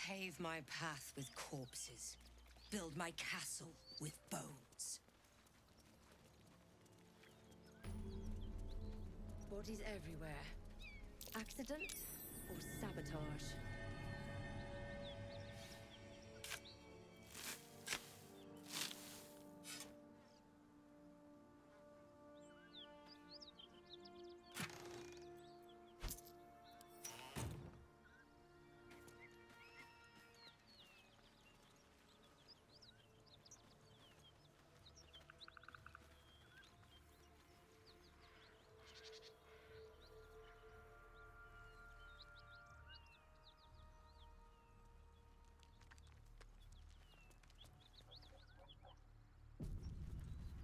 Pave my path with corpses. Build my castle with bones. Bodies everywhere. Accident or sabotage?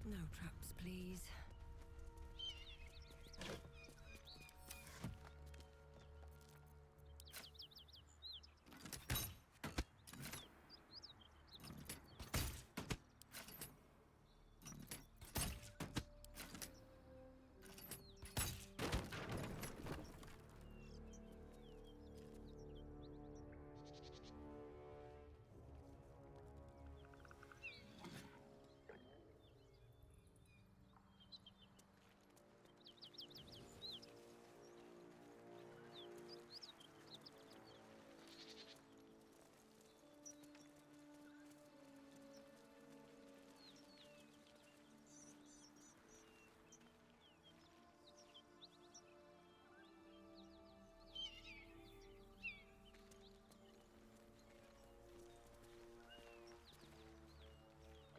No traps, please.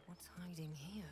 What's hiding here?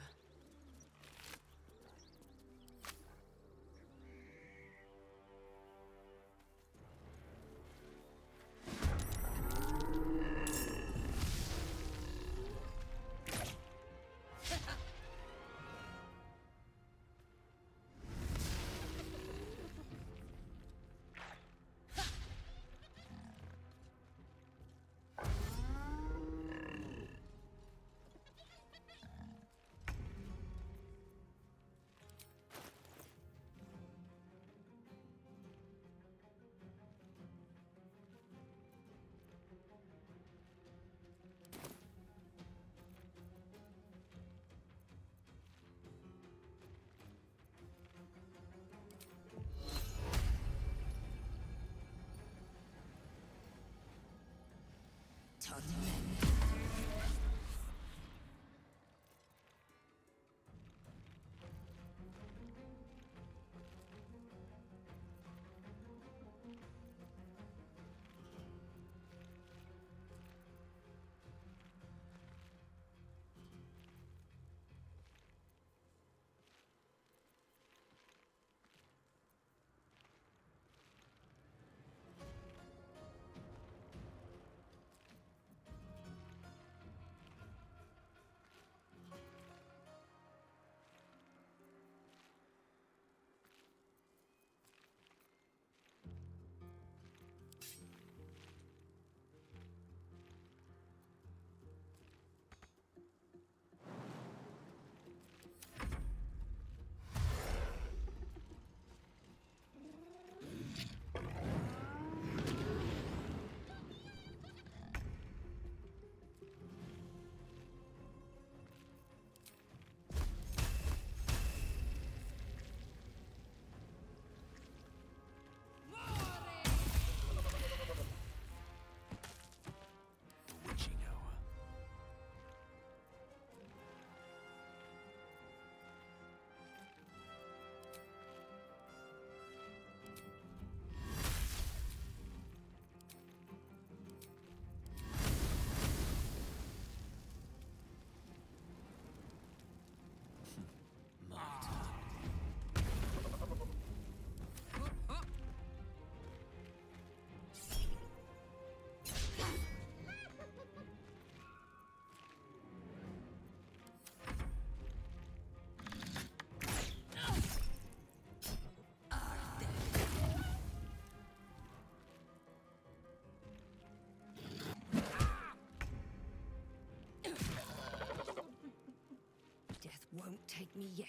Won't take me yet.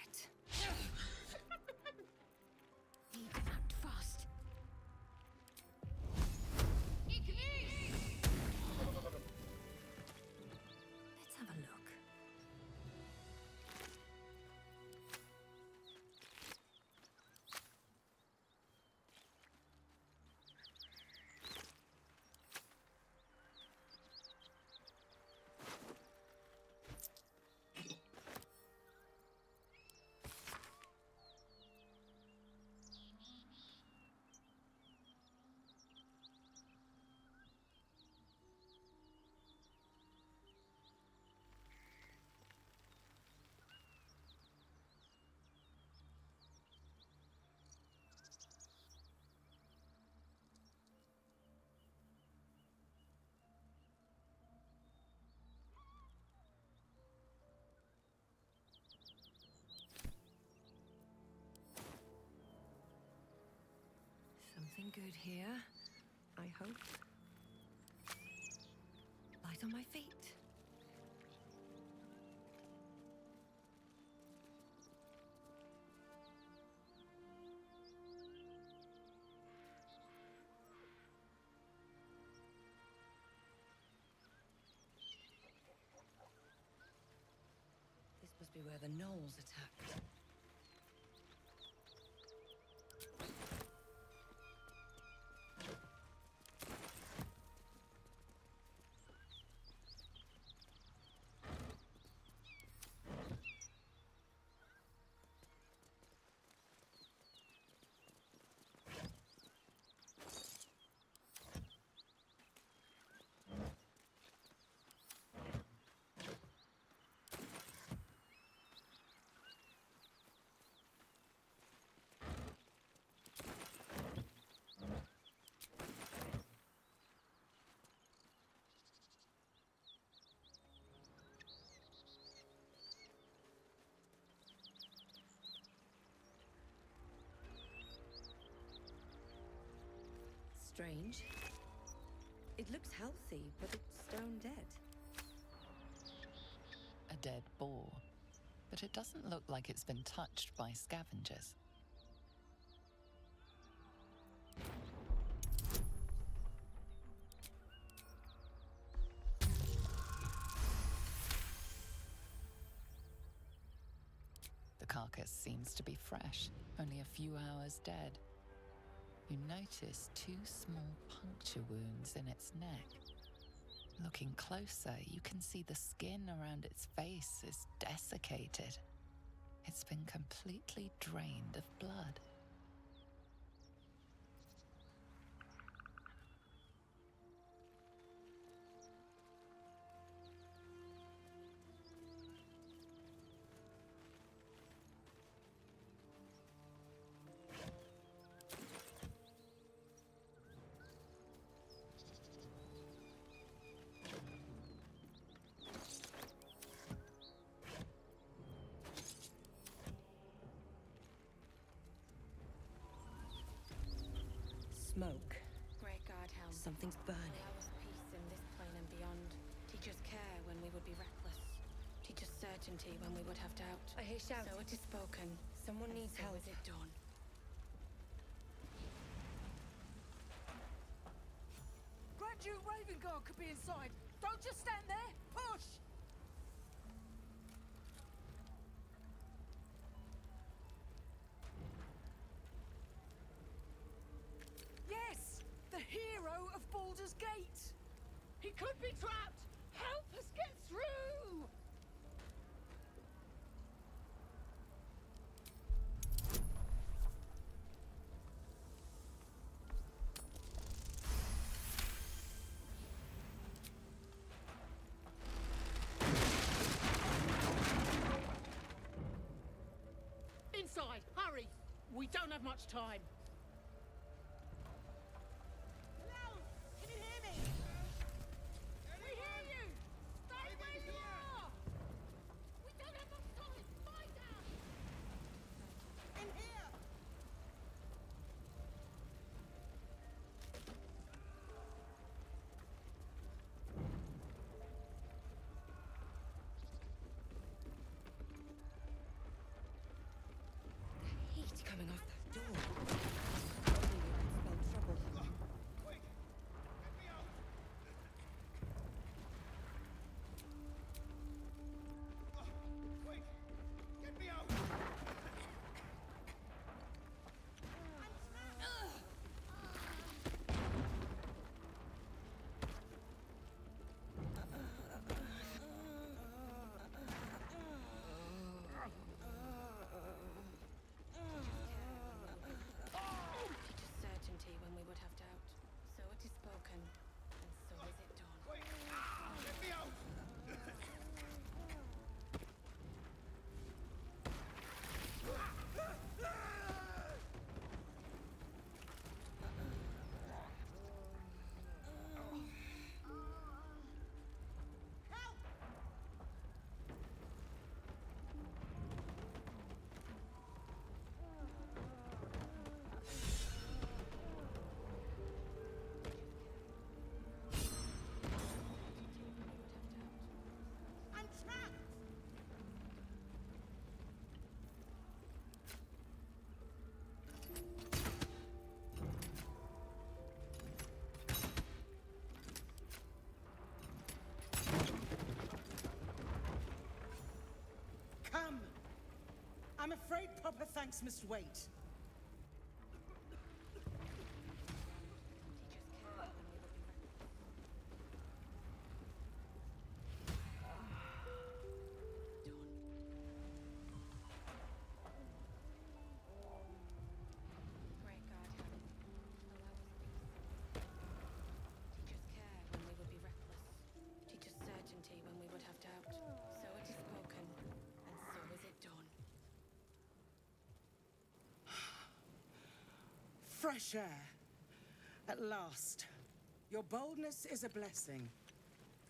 Need to act fast. Something good here, I hope. Light on my feet. This must be where the gnolls attacked. Strange. It looks healthy, but it's stone dead. A dead boar, but it doesn't look like it's been touched by scavengers. The carcass seems to be fresh, only a few hours dead. You notice 2 small puncture wounds in its neck. Looking closer, you can see the skin around its face is desiccated. It's been completely drained of blood. Smoke. Great God, Helm. Something's burning. Allow us peace in this plane and beyond. Teach us care when we would be reckless. Teach us certainty when we would have doubt. I hear shouts. So it is spoken. Someone and needs so help. is it done. Grand Duke Ravenguard could be inside. Don't just stand there. Push! Yes! The hero of Baldur's Gate! He could be trapped! Help us get through! Inside! Hurry! We don't have much time. Can you hear me? We hear you! Stay where you are! We don't have much time! Lie down! In here! Heat coming off that door. I'm afraid proper thanks must wait. Fresh air. At last. Your boldness is a blessing.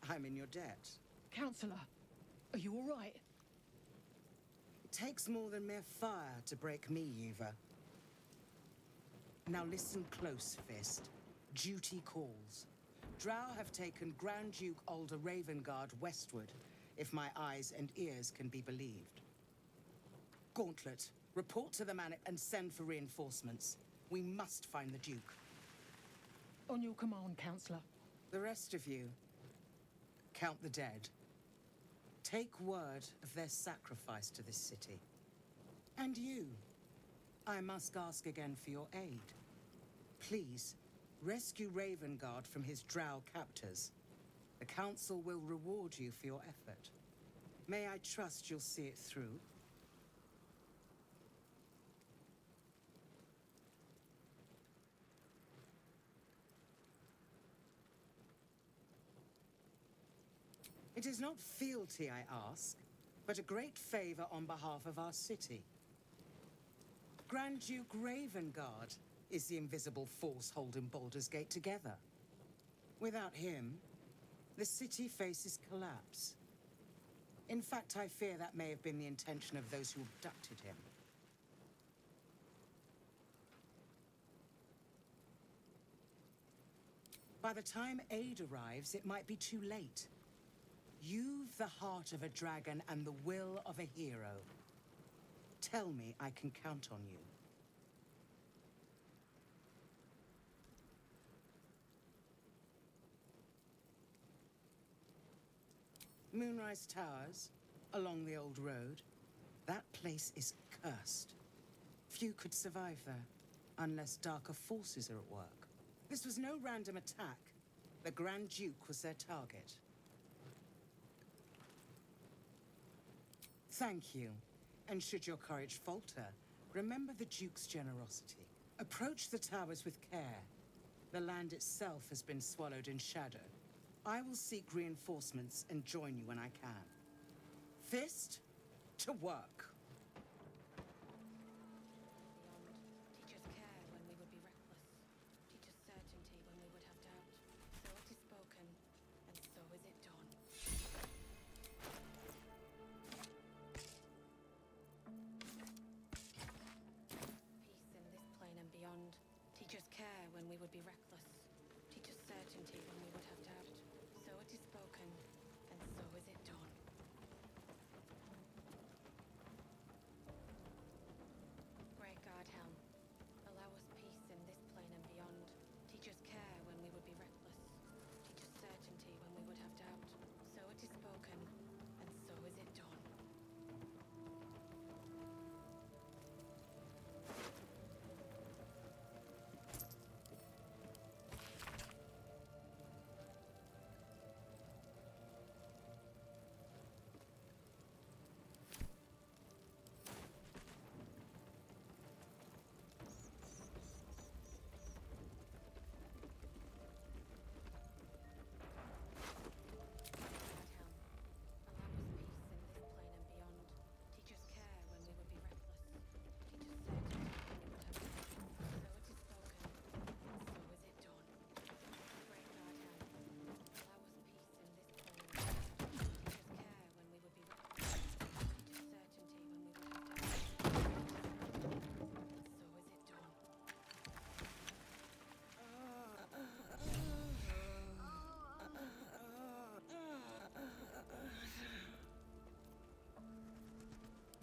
I'm in your debt. Counselor, are you all right? It takes more than mere fire to break me, Eva. Now listen close, Fist. Duty calls. Drow have taken Grand Duke Alder Ravengard westward, if my eyes and ears can be believed. Gauntlet, report to the man and send for reinforcements. We must find the Duke. On your command, Counselor. The rest of you, count the dead. Take word of their sacrifice to this city. And you, I must ask again for your aid. Please, rescue Ravengard from his drow captors. The Council will reward you for your effort. May I trust you'll see it through? It is not fealty I ask, but a great favor on behalf of our city. Grand Duke Ravengard is the invisible force holding Baldur's Gate together. Without him, the city faces collapse. In fact, I fear that may have been the intention of those who abducted him. By the time aid arrives, it might be too late. You've the heart of a dragon and the will of a hero. Tell me I can count on you. Moonrise Towers, along the old road. That place is cursed. Few could survive there, unless darker forces are at work. This was no random attack. The Grand Duke was their target. Thank you. And should your courage falter, remember the Duke's generosity. Approach the towers with care. The land itself has been swallowed in shadow. I will seek reinforcements and join you when I can. Fist, to work. Teach us care when we would be reckless. Teach us certainty when we would have doubt. So it is spoken, and so is it done. Peace in this plane and beyond. Teach us care when we would be reckless. Teach us certainty when we would have doubt. So it is spoken, and so is it done. Great God Helm, allow us peace in this plane and beyond. Teach us care when we would be reckless. Teach us certainty when we would have doubt. So it is spoken, and so is it done.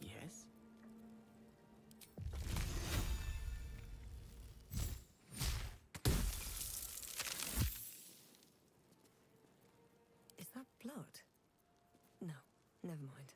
Yes? Is that blood? No, never mind.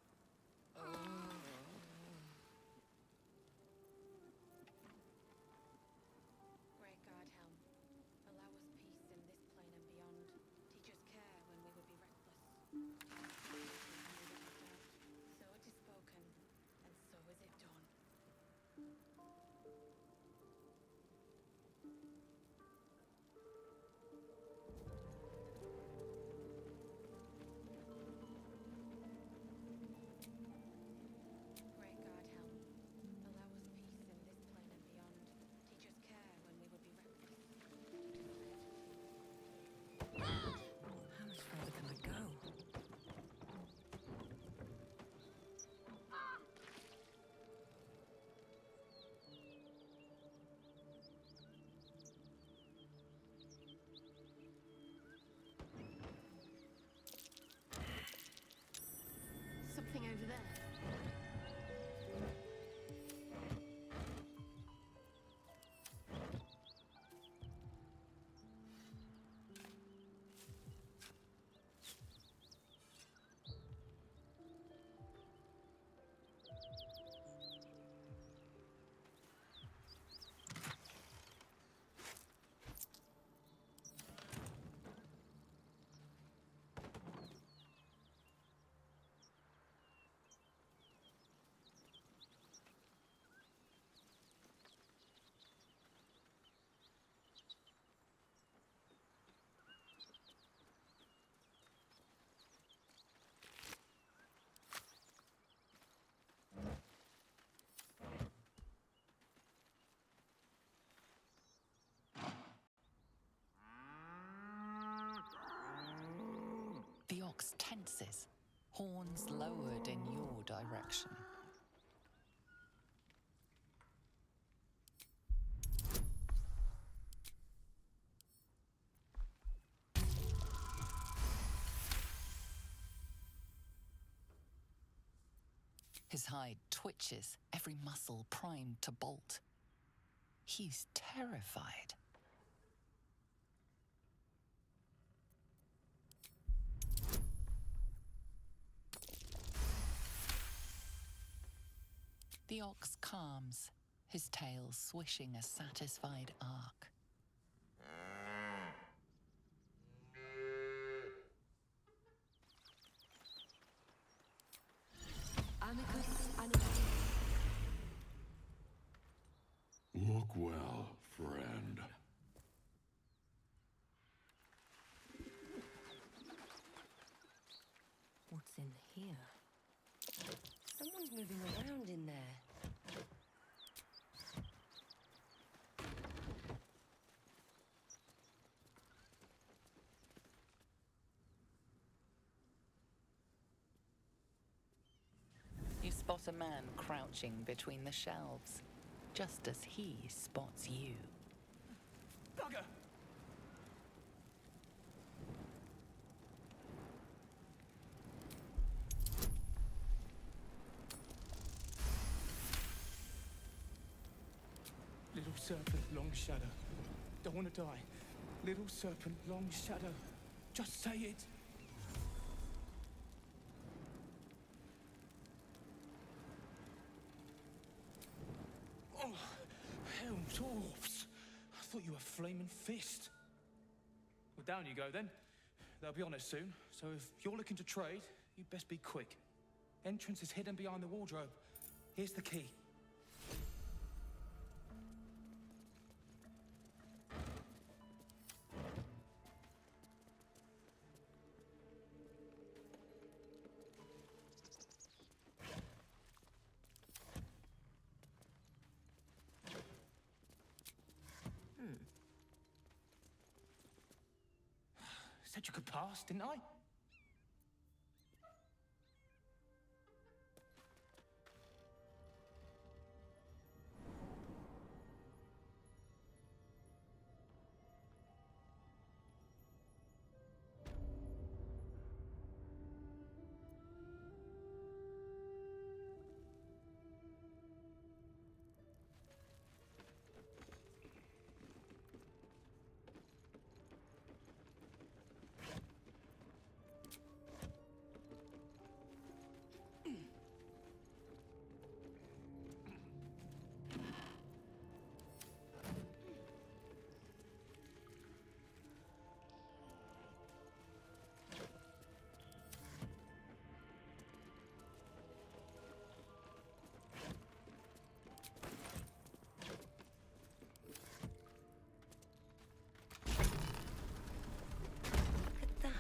tenses, horns lowered in your direction. His hide twitches, every muscle primed to bolt. He's terrified. The ox calms, his tail swishing a satisfied arc. Amicus animalis. Look well, friend. What's in here? Someone's moving around in there. You spot a man crouching between the shelves, just as he spots you. Bugger! Little serpent, long shadow. Don't want to die. Little serpent, long shadow. Just say it. Oh, hell, dwarves. I thought you were flaming fist. Well, down you go then. They'll be on us soon, so if you're looking to trade, you'd best be quick. Entrance is hidden behind the wardrobe. Here's the key. Said you could pass, didn't I? Look at that.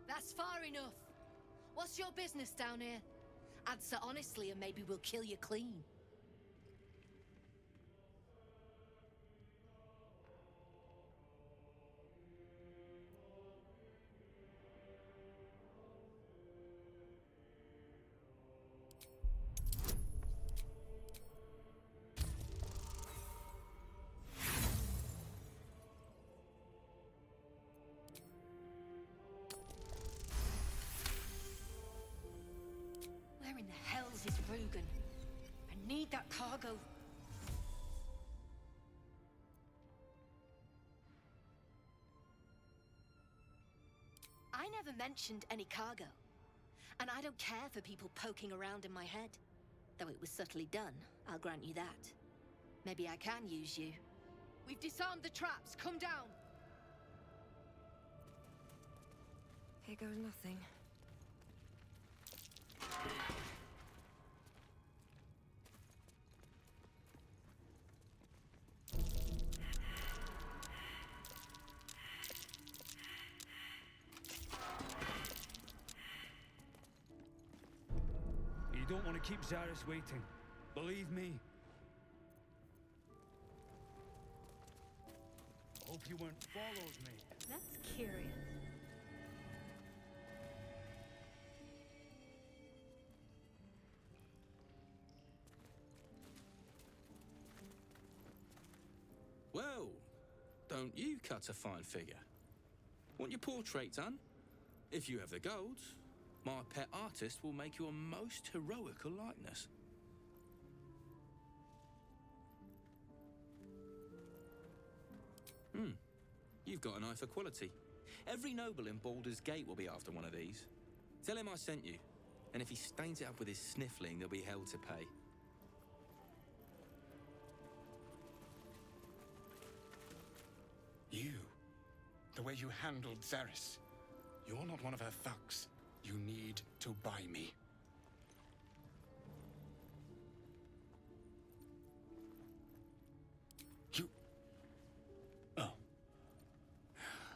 That's far enough. What's your business down here? Answer honestly and maybe we'll kill you clean. Where in the hell's is Rugen? I need that cargo. never mentioned any cargo. And I don't care for people poking around in my head. Though it was subtly done, I'll grant you that. Maybe I can use you. We've disarmed the traps. Come down. Here goes nothing. You don't want to keep Zaris waiting. Believe me. I hope you weren't followed, mate. That's curious. Well, don't you cut a fine figure? Want your portrait done? If you have the gold, my pet artist will make you a most heroical likeness. You've got an eye for quality. Every noble in Baldur's Gate will be after one of these. Tell him I sent you, and if he stains it up with his sniffling, there'll be hell to pay. You. The way you handled Zaris. You're not one of her thugs. You need to buy me. You... Oh.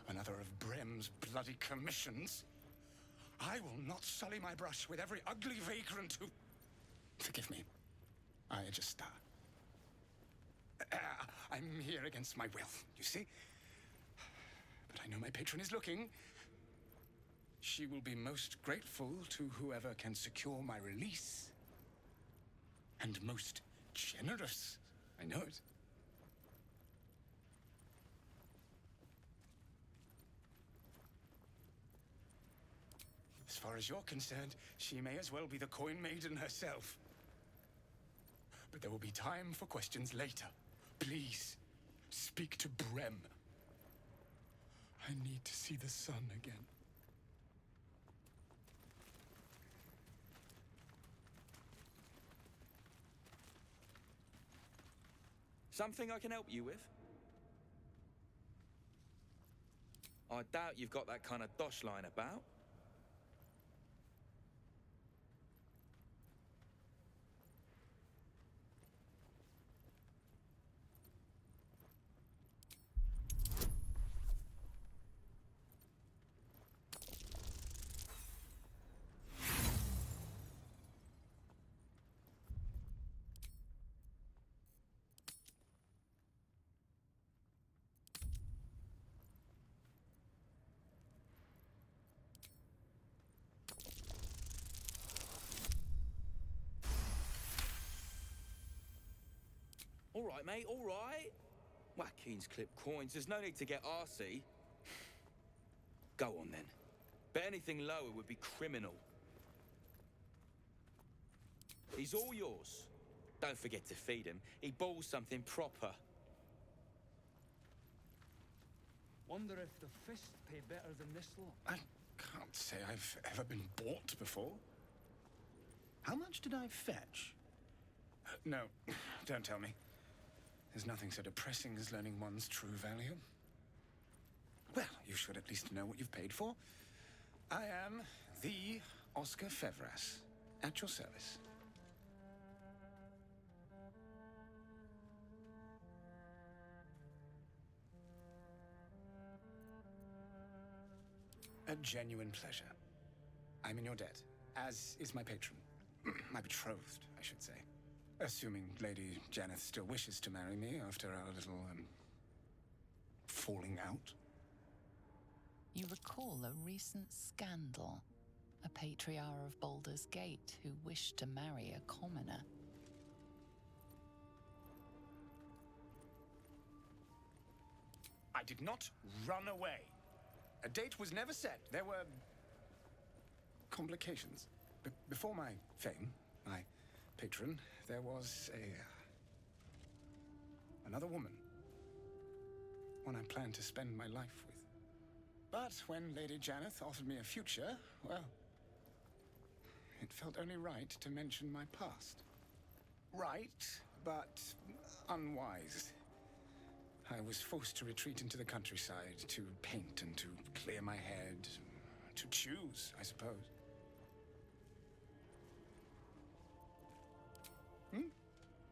Another of Brem's bloody commissions? I will not sully my brush with every ugly vagrant who... Forgive me. I just... I'm here against my will, you see? But I know my patron is looking. She will be most grateful to whoever can secure my release. And most generous. I know it. As far as you're concerned, she may as well be the coin maiden herself. But there will be time for questions later. Please, speak to Brem. I need to see the sun again. Something I can help you with? I doubt you've got that kind of dosh lying about. All right, mate, all right. Watkins clip coins. There's no need to get arsey. Go on, then. Bet anything lower would be criminal. He's all yours. Don't forget to feed him. He balls something proper. Wonder if the fists pay better than this lot. I can't say I've ever been bought before. How much did I fetch? No, don't tell me. There's nothing so depressing as learning one's true value. Well, you should at least know what you've paid for. I am the Oscar Fevras, at your service. A genuine pleasure. I'm in your debt, as is my patron. My betrothed, I should say. Assuming Lady Janeth still wishes to marry me after our little, falling out. You recall a recent scandal. A patriarch of Baldur's Gate who wished to marry a commoner. I did not run away. A date was never set. There were... complications. Before my fame, my patron, there was another woman. One I planned to spend my life with. But when Lady Janeth offered me a future, well, it felt only right to mention my past. Right, but unwise. I was forced to retreat into the countryside, to paint and to clear my head, to choose, I suppose.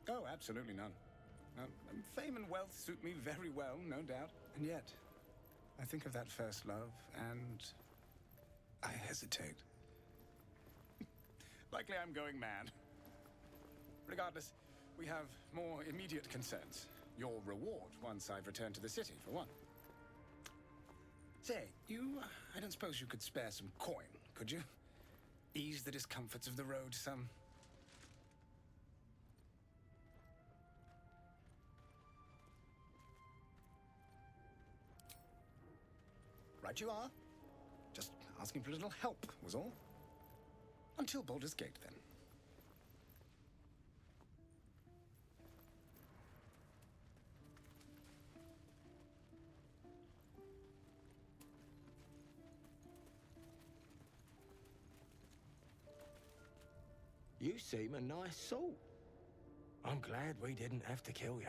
Oh, absolutely none. Fame and wealth suit me very well, no doubt. And yet, I think of that first love, and I hesitate. Likely I'm going mad. Regardless, we have more immediate concerns. Your reward once I've returned to the city, for one. Say, I don't suppose you could spare some coin, could you? Ease the discomforts of the road some. Right you are. Just asking for a little help, was all. Until Baldur's Gate, then. You seem a nice sort. I'm glad we didn't have to kill you.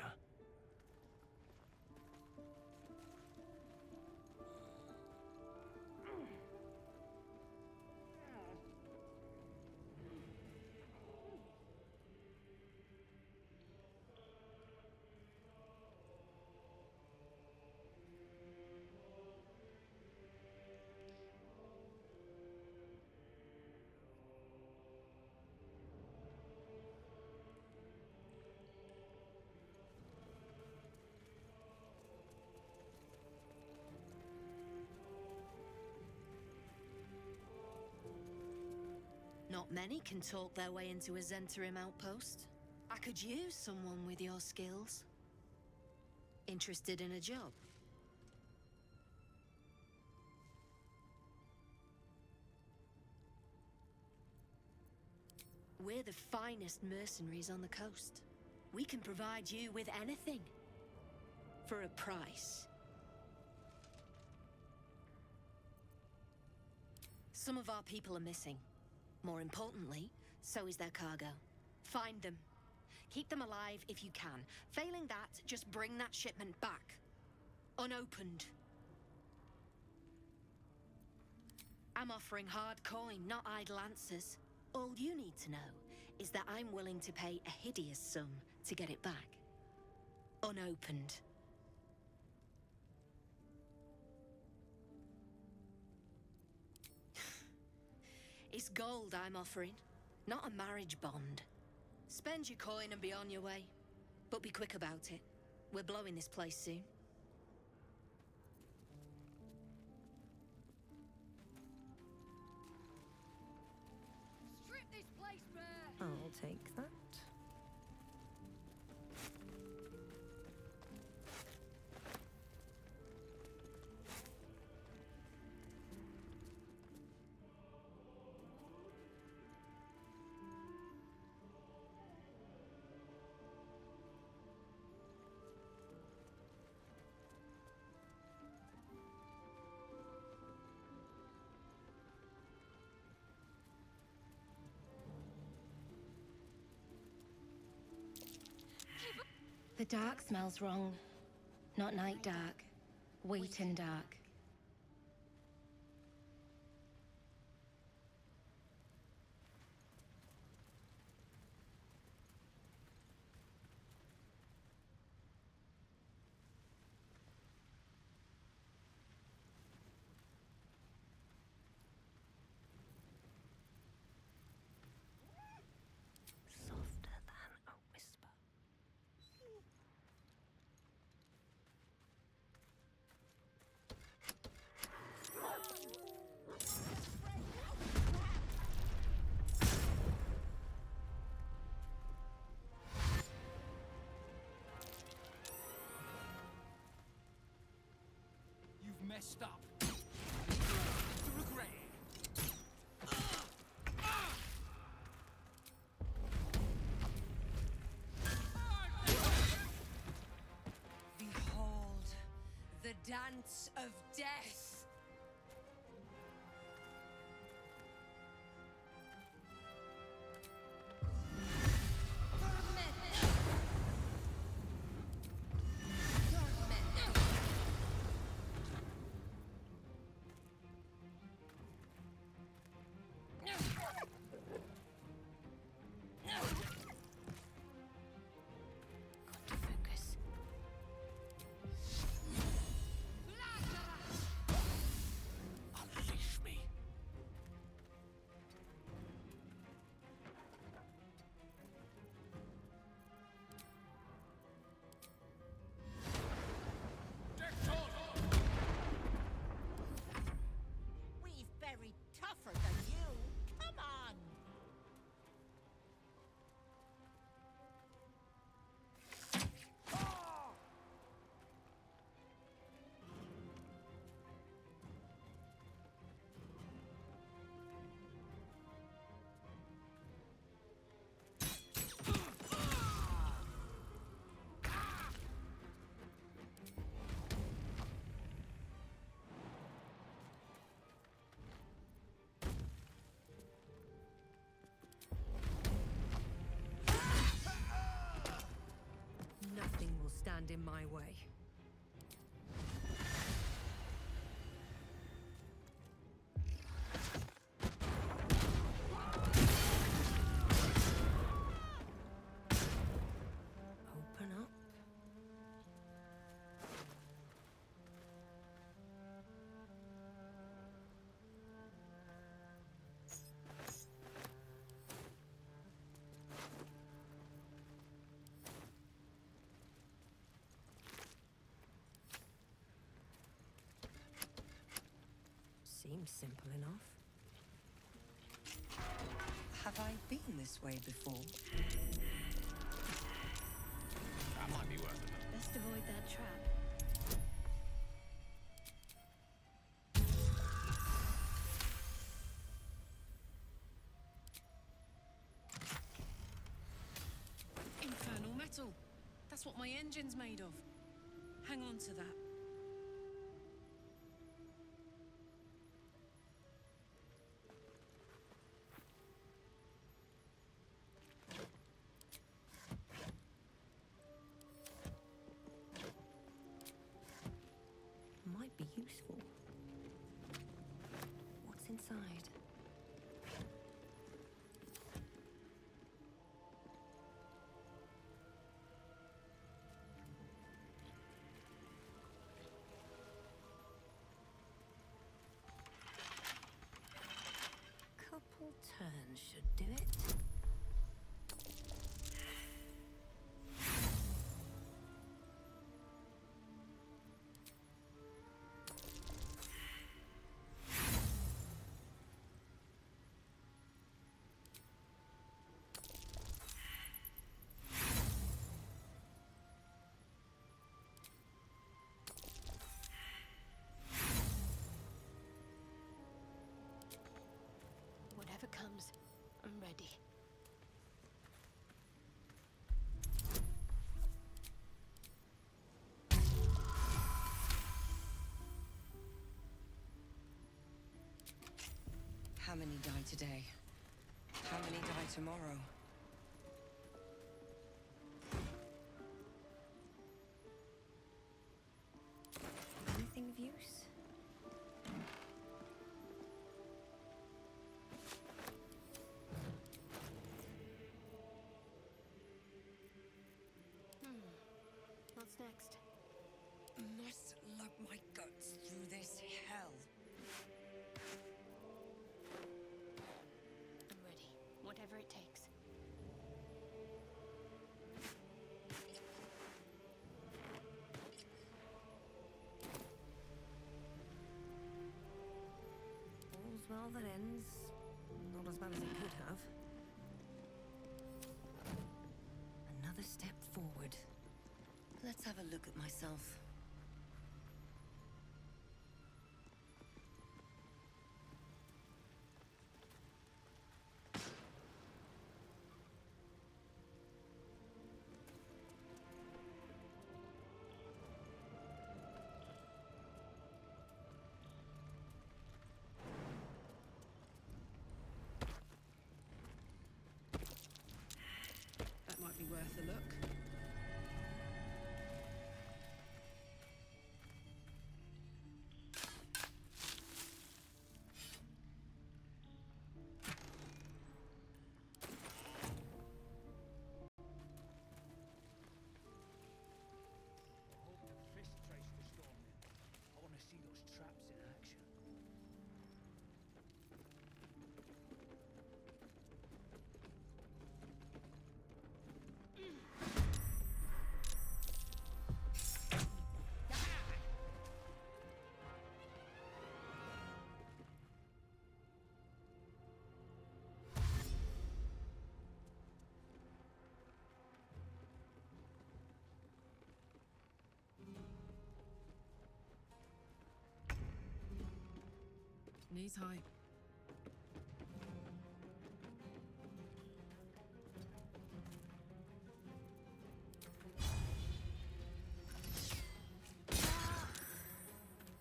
Not many can talk their way into a Zhentarim outpost. I could use someone with your skills. Interested in a job? We're the finest mercenaries on the coast. We can provide you with anything. For a price. Some of our people are missing. More importantly, so is their cargo. Find them. Keep them alive if you can. Failing that, just bring that shipment back. Unopened. I'm offering hard coin, not idle answers. All you need to know is that I'm willing to pay a hideous sum to get it back. Unopened. It's gold I'm offering, not a marriage bond. Spend your coin and be on your way. But be quick about it. We're blowing this place soon. Strip this place bare! I'll take that. The dark smells wrong. Not night dark. Wheaten dark. Softer than a whisper. You've messed up. To regret it. Behold, the dance of death. stand in my way. Open up. Seems simple enough. Have I been this way before? That might be worth it. Best avoid that trap. Infernal metal. That's what my engine's made of. Hang on to that. Might be useful. What's inside? Couple turns should do it. Whatever comes, I'm ready. How many die today? How many die tomorrow? Anything of use? What's next? Must lug my guts through this hell. I'm ready. Whatever it takes. All's well that ends. Not as bad as it could have. Another step forward. Let's have a look at myself. That might be worth a look. Fist trace the storm. I want to see those traps in action. Knees high.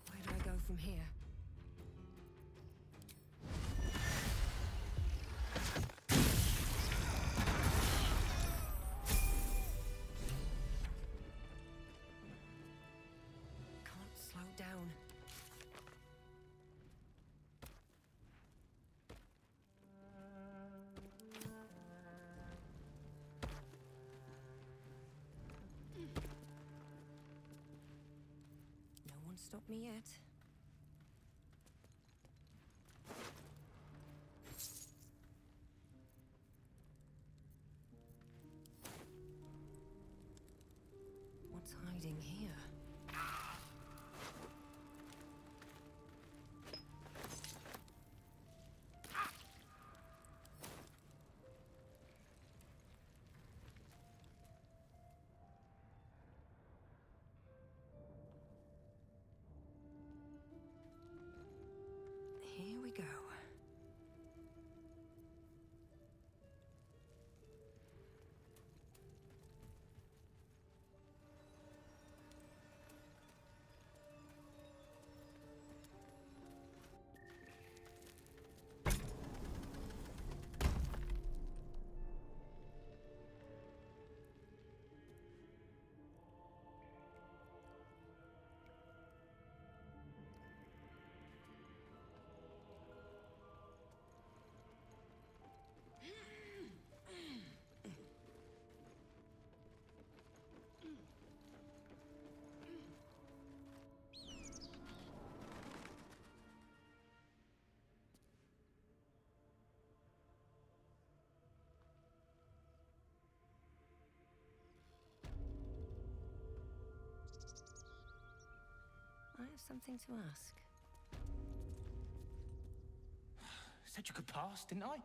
Where do I go from here? stop me yet. What's hiding here? Here we go. I have something to ask. Said you could pass, didn't I?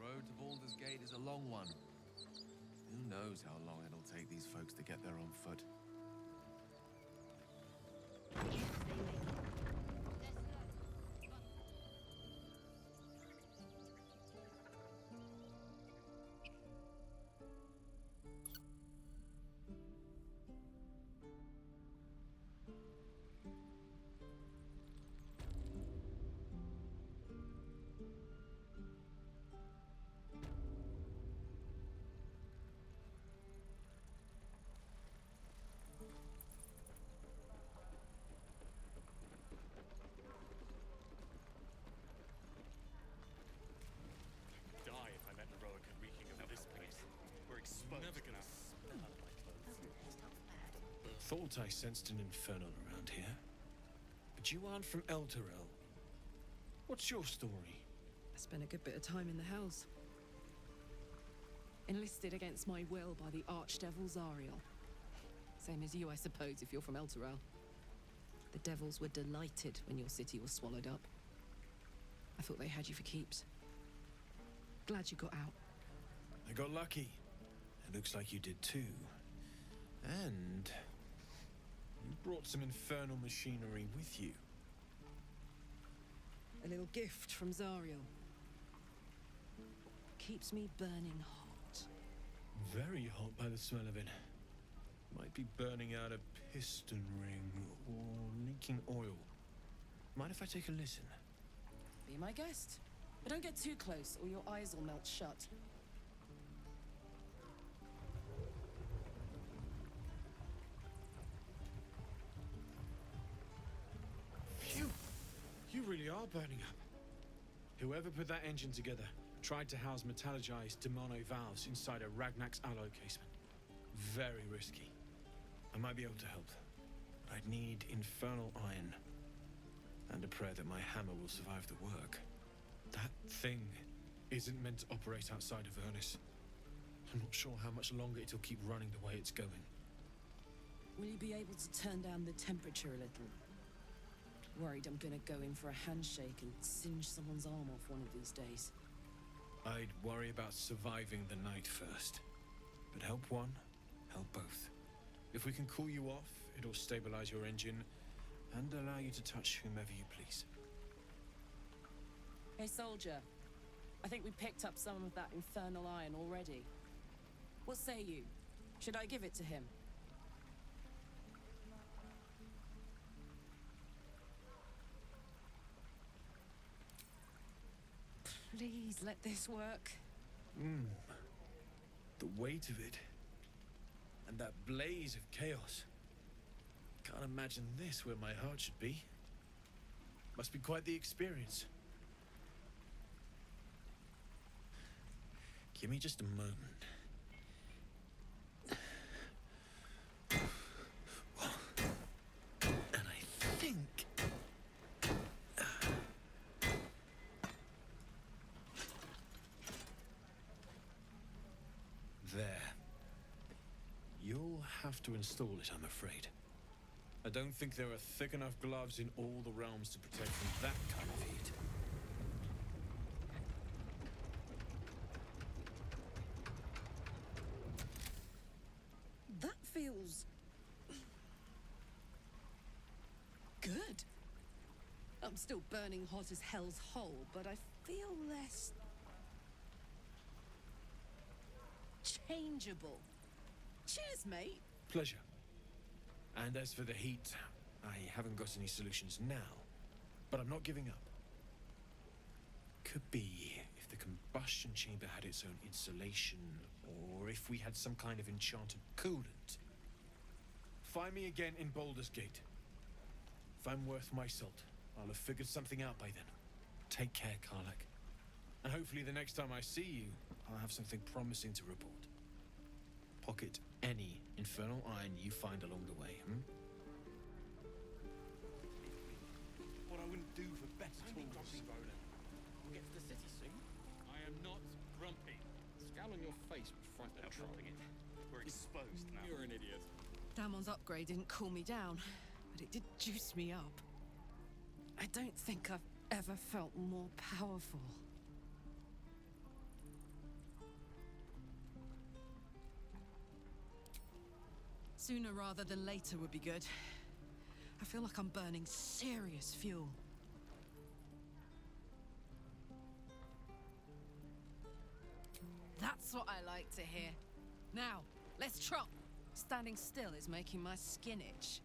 Road to Baldur's Gate is a long one. Who knows how long it'll take these folks to get there on foot. thought I sensed an infernal around here. But you aren't from Elturel. What's your story? I spent a good bit of time in the Hells. Enlisted against my will by the Archdevil Zariel. Same as you, I suppose, if you're from Elturel. The devils were delighted when your city was swallowed up. I thought they had you for keeps. Glad you got out. I got lucky. It looks like you did too. And you brought some infernal machinery with you. A little gift from Zariel. Keeps me burning hot. Very hot by the smell of it. Might be burning out a piston ring or leaking oil. Mind if I take a listen? Be my guest. But don't get too close or your eyes will melt shut. Phew! You really are burning up. Whoever put that engine together tried to house metallogized Demono valves inside a Ragnak's alloy casement. Very risky. I might be able to help. I'd need infernal iron. And a prayer that my hammer will survive the work. That thing isn't meant to operate outside of Ernest. I'm not sure how much longer it'll keep running the way it's going. Will you be able to turn down the temperature a little? Worried I'm gonna go in for a handshake and singe someone's arm off one of these days. I'd worry about surviving the night first. But help one, help both. If we can cool you off, it'll stabilize your engine and allow you to touch whomever you please. Hey, soldier. I think we picked up some of that infernal iron already. What say you? Should I give it to him? Please let this work. The weight of it. And that blaze of chaos. Can't imagine this where my heart should be. Must be quite the experience. Give me just a moment. And I think... There. You'll have to install it, I'm afraid. I don't think there are thick enough gloves in all the realms to protect from that kind of heat. That feels... good. I'm still burning hot as hell's hole, but I feel less... changeable. Cheers, mate. Pleasure. And as for the heat, I haven't got any solutions now, but I'm not giving up. Could be if the combustion chamber had its own insulation, or if we had some kind of enchanted coolant. Find me again in Baldur's Gate. If I'm worth my salt, I'll have figured something out by then. Take care, Karlak. And hopefully the next time I see you, I'll have something promising to report. Pocket any infernal iron you find along the way, What I wouldn't do for better tools. Grumpy, Roland. We'll get to the city soon. I am not grumpy. The scowl on your face would frighten the troll. We're exposed now. You're an idiot. Damon's upgrade didn't cool me down, but it did juice me up. I don't think I've ever felt more powerful. Sooner rather than later would be good. I feel like I'm burning serious fuel. That's what I like to hear. Now, let's trot. Standing still is making my skin itch.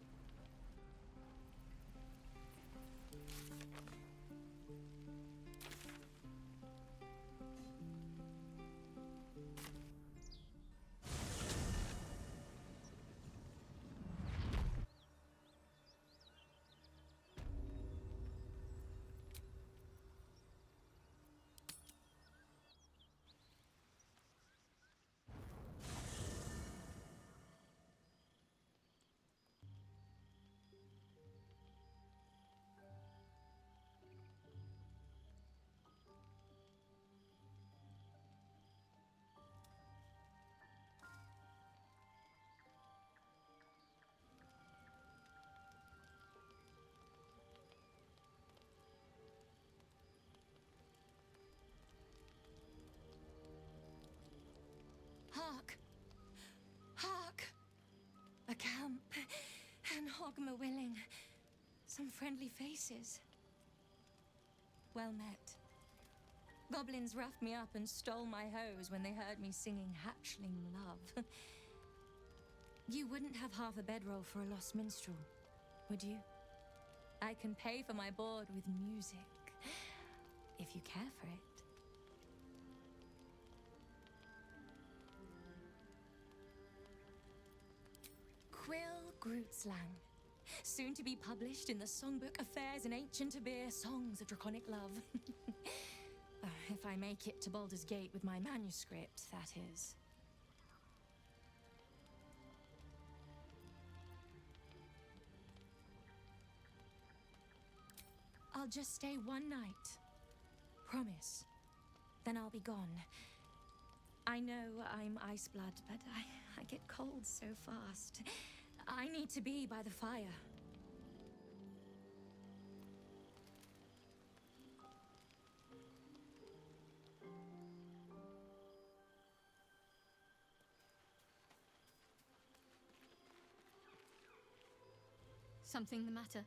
Ogma willing. Some friendly faces. Well met. Goblins roughed me up and stole my hose when they heard me singing hatchling love. You wouldn't have half a bedroll for a lost minstrel, would you? I can pay for my board with music, if you care for it. Quill Grootslang, soon to be published in the songbook Affairs in Ancient Abir Songs of Draconic Love. If I make it to Baldur's Gate with my manuscript, that is. I'll just stay one night. Promise. Then I'll be gone. I know I'm ice blood, but I get cold so fast. I need to be by the fire. Something the matter?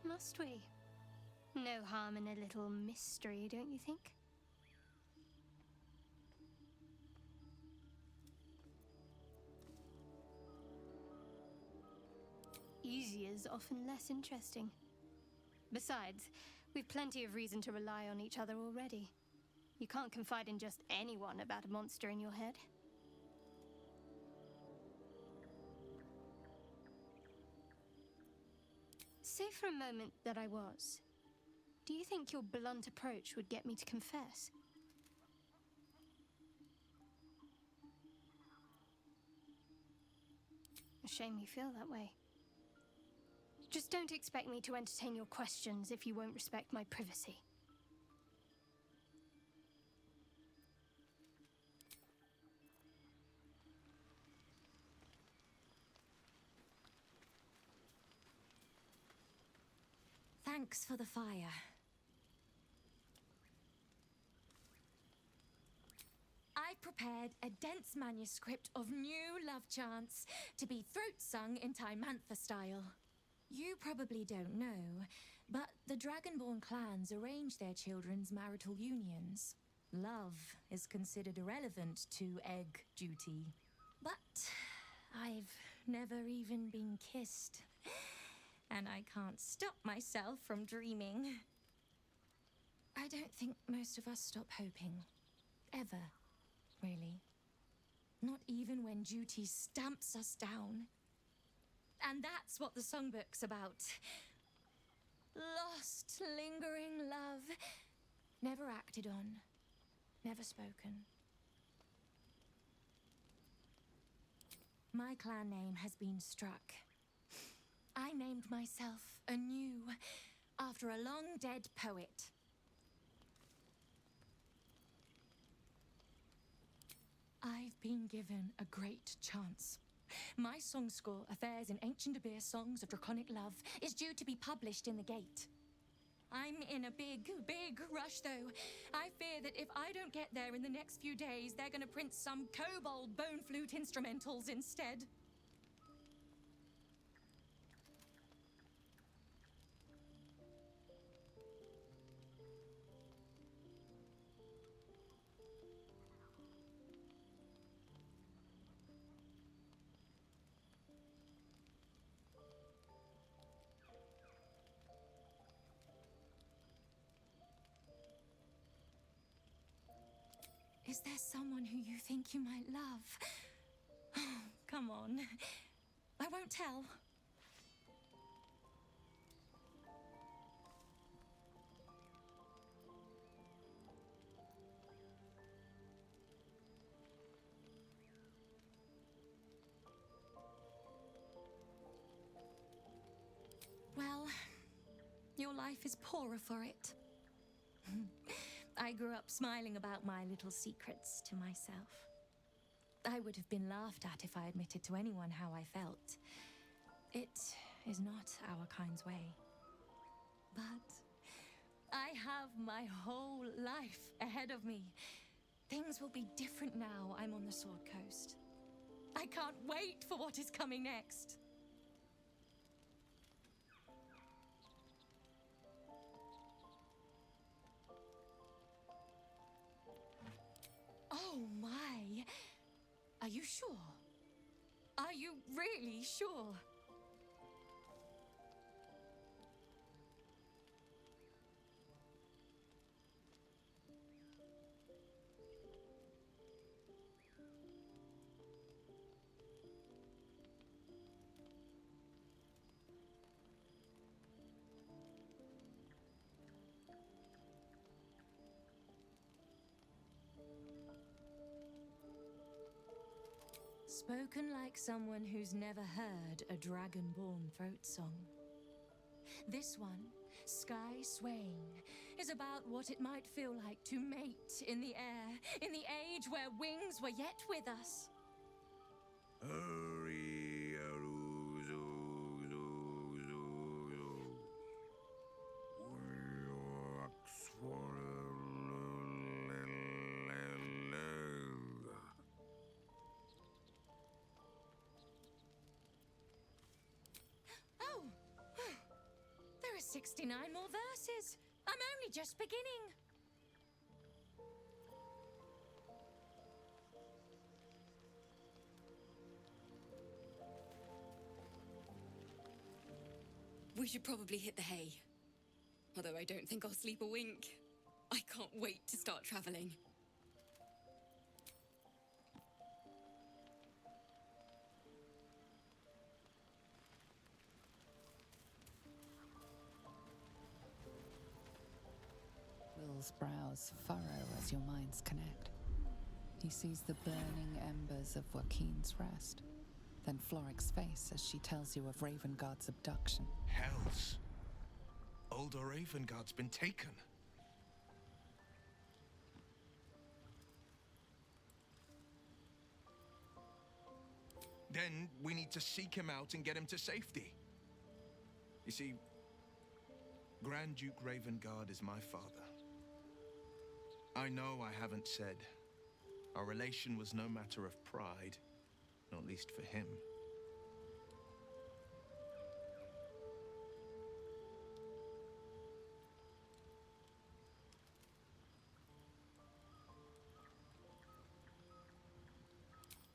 Must we? No harm in a little mystery, don't you think? Easier's often less interesting. Besides, we've plenty of reason to rely on each other already. You can't confide in just anyone about a monster in your head. Say for a moment that I was. Do you think your blunt approach would get me to confess? A shame you feel that way. Just don't expect me to entertain your questions if you won't respect my privacy. Thanks for the fire. I prepared a dense manuscript of new love chants to be throat-sung in Timantha style. You probably don't know, but the Dragonborn clans arrange their children's marital unions. Love is considered irrelevant to egg duty. But I've never even been kissed. And I can't stop myself from dreaming. I don't think most of us stop hoping. Ever, really. Not even when duty stamps us down. And that's what the songbook's about. Lost, lingering love. Never acted on. Never spoken. My clan name has been struck. I named myself anew after a long-dead poet. I've been given a great chance. My song score, Affairs in Ancient Abir Songs of Draconic Love, is due to be published in the Gate. I'm in a big rush, though. I fear that if I don't get there in the next few days, they're gonna print some kobold bone flute instrumentals instead. Is there someone who you think you might love? Oh, come on. I won't tell. Well, your life is poorer for it. I grew up smiling about my little secrets to myself. I would have been laughed at if I admitted to anyone how I felt. It is not our kind's way. But I have my whole life ahead of me. Things will be different now I'm on the Sword Coast. I can't wait for what is coming next. Oh my! Are you sure? Are you really sure? Spoken like someone who's never heard a dragonborn throat song. This one, Sky Swaying, is about what it might feel like to mate in the air, in the age where wings were yet with us. Oh, there are 69 more verses. I'm only just beginning. We should probably hit the hay. Although I don't think I'll sleep a wink. I can't wait to start traveling. Will's brows furrow as your minds connect. He sees the burning embers of Joaquin's rest, then Floric's face as she tells you of Ravengard's abduction. Hells! Older Ravengard's been taken. Then we need to seek him out and get him to safety. You see, Grand Duke Ravengard is my father. I know I haven't said. Our relation was no matter of pride, not least for him.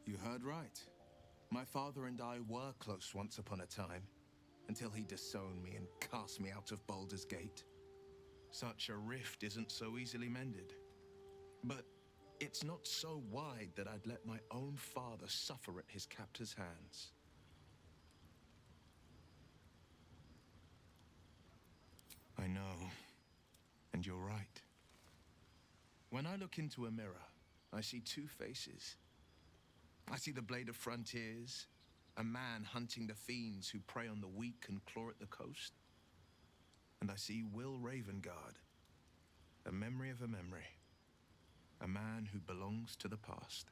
You heard right. My father and I were close once upon a time, until he disowned me and cast me out of Baldur's Gate. Such a rift isn't so easily mended. But it's not so wide that I'd let my own father suffer at his captor's hands. I know, and you're right. When I look into a mirror, I see two faces. I see the Blade of Frontiers, a man hunting the fiends who prey on the weak and claw at the coast. And I see Will Ravengard, a memory of a memory, a man who belongs to the past.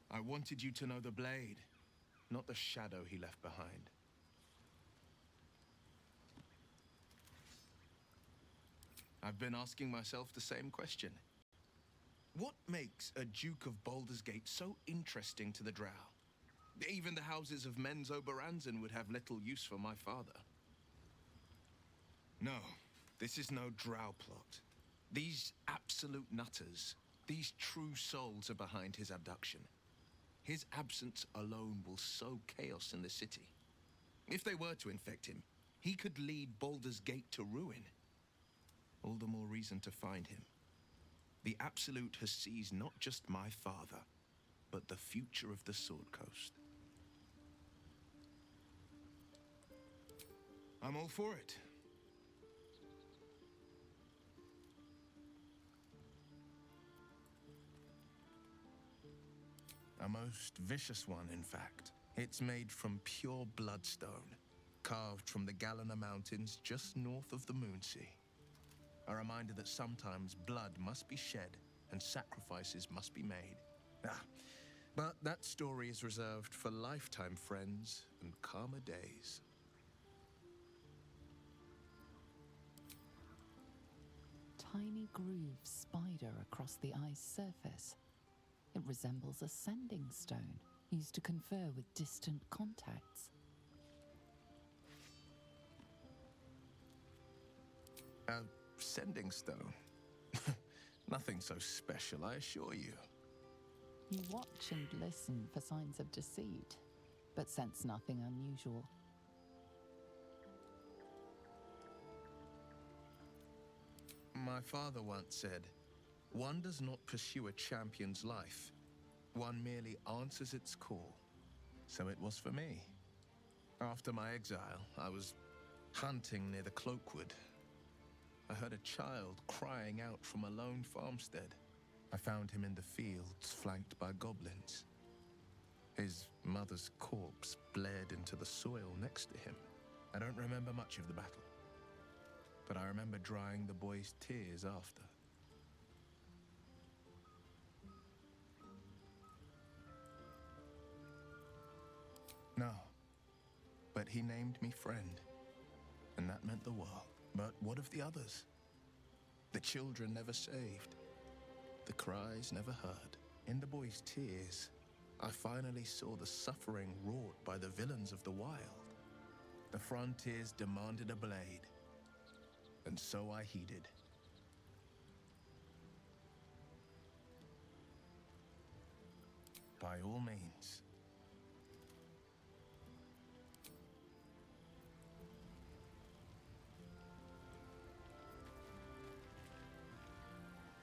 I wanted you to know the Blade, not the shadow he left behind. I've been asking myself the same question. What makes a Duke of Baldur's Gate so interesting to the Drow? Even the houses of Men's Oberanzen would have little use for my father. No, this is no Drow plot. These absolute nutters, these true souls are behind his abduction. His absence alone will sow chaos in the city. If they were to infect him, he could lead Baldur's Gate to ruin. All the more reason to find him. The Absolute has seized not just my father, but the future of the Sword Coast. I'm all for it. A most vicious one, in fact. It's made from pure bloodstone, carved from the Galena Mountains just north of the Moonsea. A reminder that sometimes blood must be shed and sacrifices must be made. But that story is reserved for lifetime friends and calmer days. tiny grooved spider across the ice surface. It resembles a sending stone used to confer with distant contacts. A sending stone? Nothing so special, I assure you. You watch and listen for signs of deceit, but sense nothing unusual. My father once said, "One does not pursue a champion's life. One merely answers its call." So it was for me. After my exile, I was hunting near the Cloakwood. I heard a child crying out from a lone farmstead. I found him in the fields, flanked by goblins. His mother's corpse bled into the soil next to him. I don't remember much of the battle, but I remember drying the boy's tears after. No, but he named me friend, and that meant the world. But what of the others? The children never saved, the cries never heard. In the boy's tears, I finally saw the suffering wrought by the villains of the wild. The frontiers demanded a blade, and so I heeded. By all means.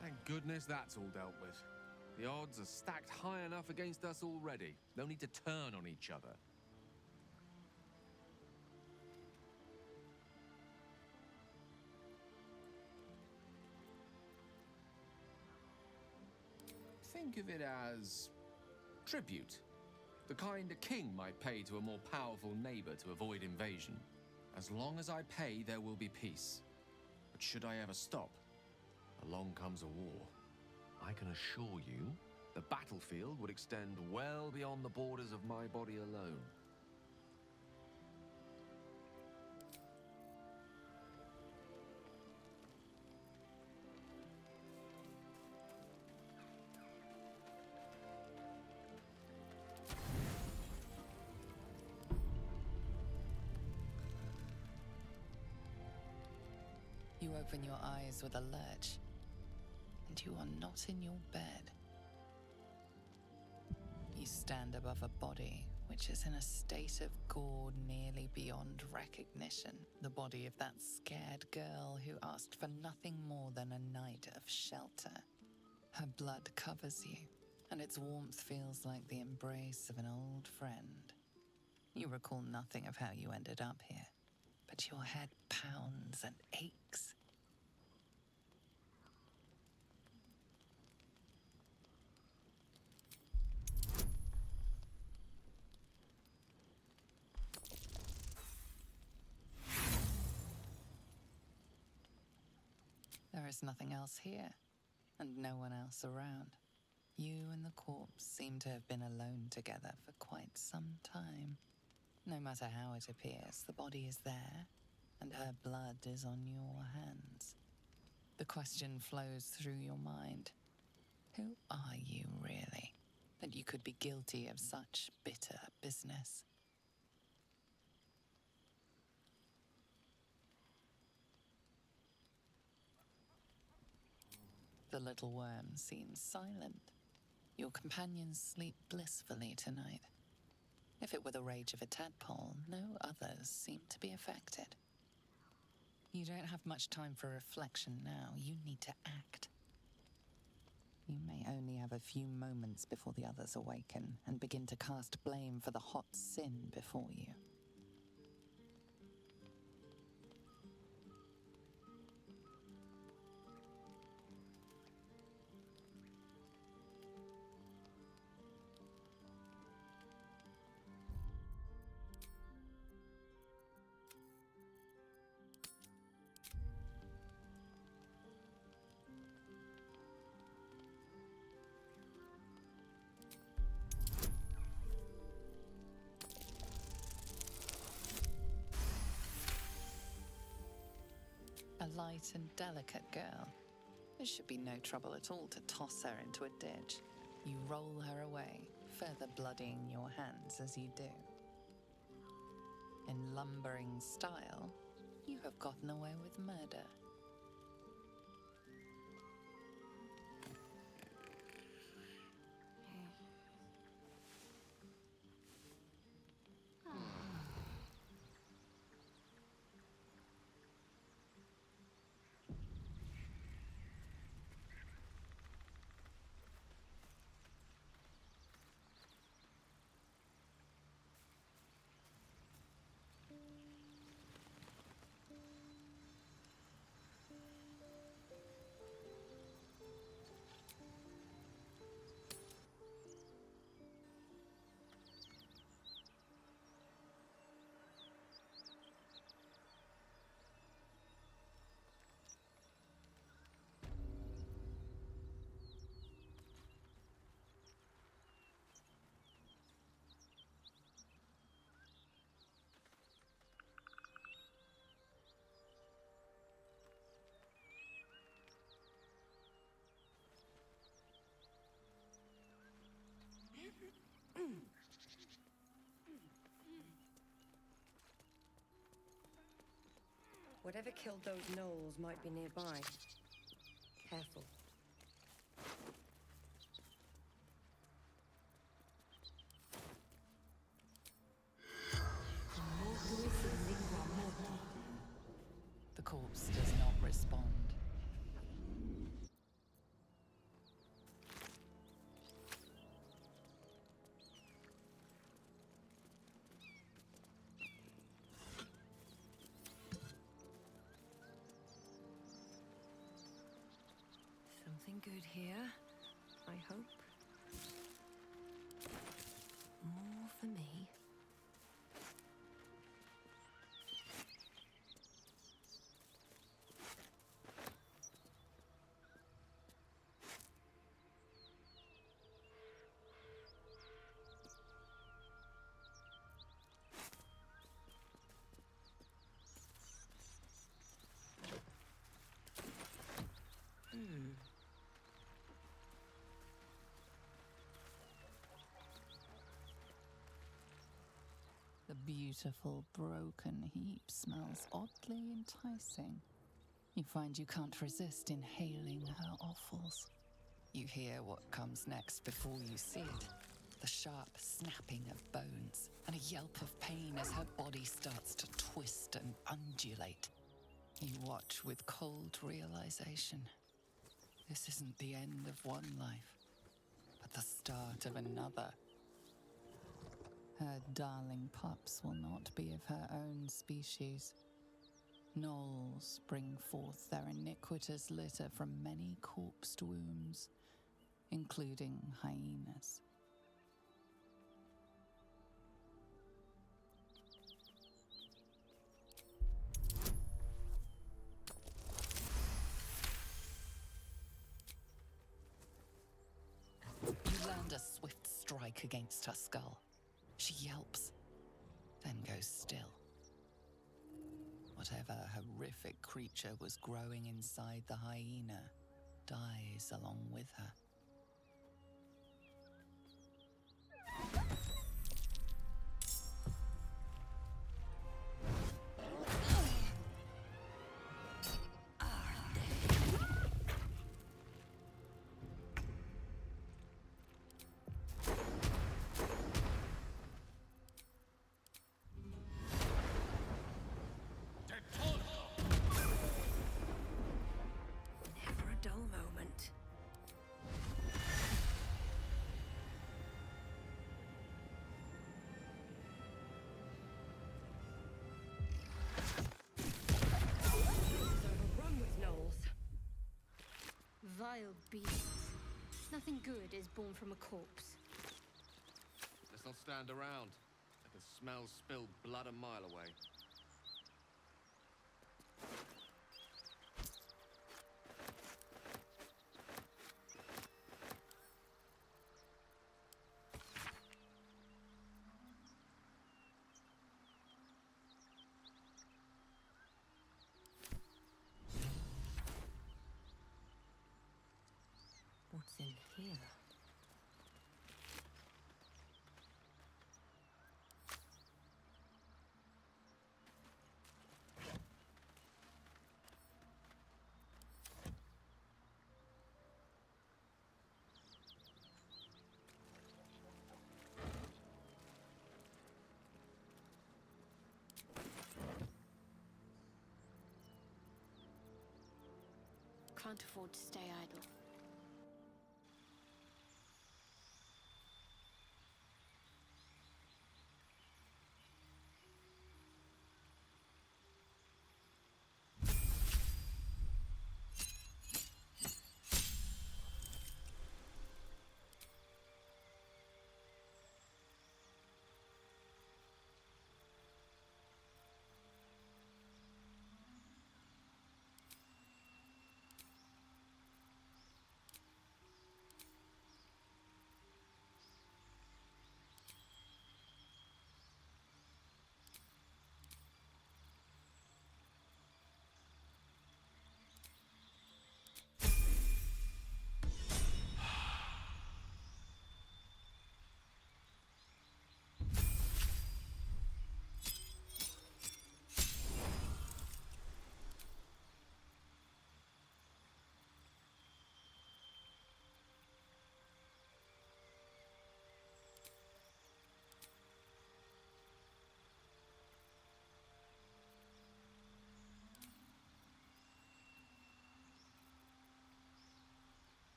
Thank goodness that's all dealt with. The odds are stacked high enough against us already. No need to turn on each other. Think of it as tribute. The kind a king might pay to a more powerful neighbor to avoid invasion. As long as I pay, there will be peace. But should I ever stop, along comes a war. I can assure you, the battlefield would extend well beyond the borders of my body alone. You open your eyes with a lurch, and you are not in your bed. You stand above a body which is in a state of gore nearly beyond recognition. The body of that scared girl who asked for nothing more than a night of shelter. Her blood covers you, and its warmth feels like the embrace of an old friend. You recall nothing of how you ended up here, but your head pounds and aches. There is nothing else here, and no one else around. You and the corpse seem to have been alone together for quite some time. No matter how it appears, the body is there, and her blood is on your hands. The question flows through your mind. Who are you, really, that you could be guilty of such bitter business? The little worm seems silent. Your companions sleep blissfully tonight. If it were the rage of a tadpole, no others seem to be affected. You don't have much time for reflection now. You need to act. You may only have a few moments before the others awaken and begin to cast blame for the hot sin before you. A light and delicate girl, It should be no trouble at all to toss her into a ditch. You roll her away, further bloodying your hands as you do. In lumbering style, you have gotten away with murder. Whatever killed those gnolls might be nearby. Careful. The corpse does not respond. Something good here, I hope. More for me. The beautiful broken heap smells oddly enticing. You find you can't resist inhaling her offals. You hear what comes next before you see it. The sharp snapping of bones and a yelp of pain as her body starts to twist and undulate. You watch with cold realization. This isn't the end of one life, but the start of another. Her darling pups will not be of her own species. Gnolls bring forth their iniquitous litter from many corpsed wombs, including hyenas. You land a swift strike against her skull. She yelps, then goes still. Whatever horrific creature was growing inside the hyena dies along with her. Never a dull moment. Overrun with gnolls. Vile beasts. Nothing good is born from a corpse. Let's not stand around. I can smell spilled blood a mile away. here? Can't afford to stay idle.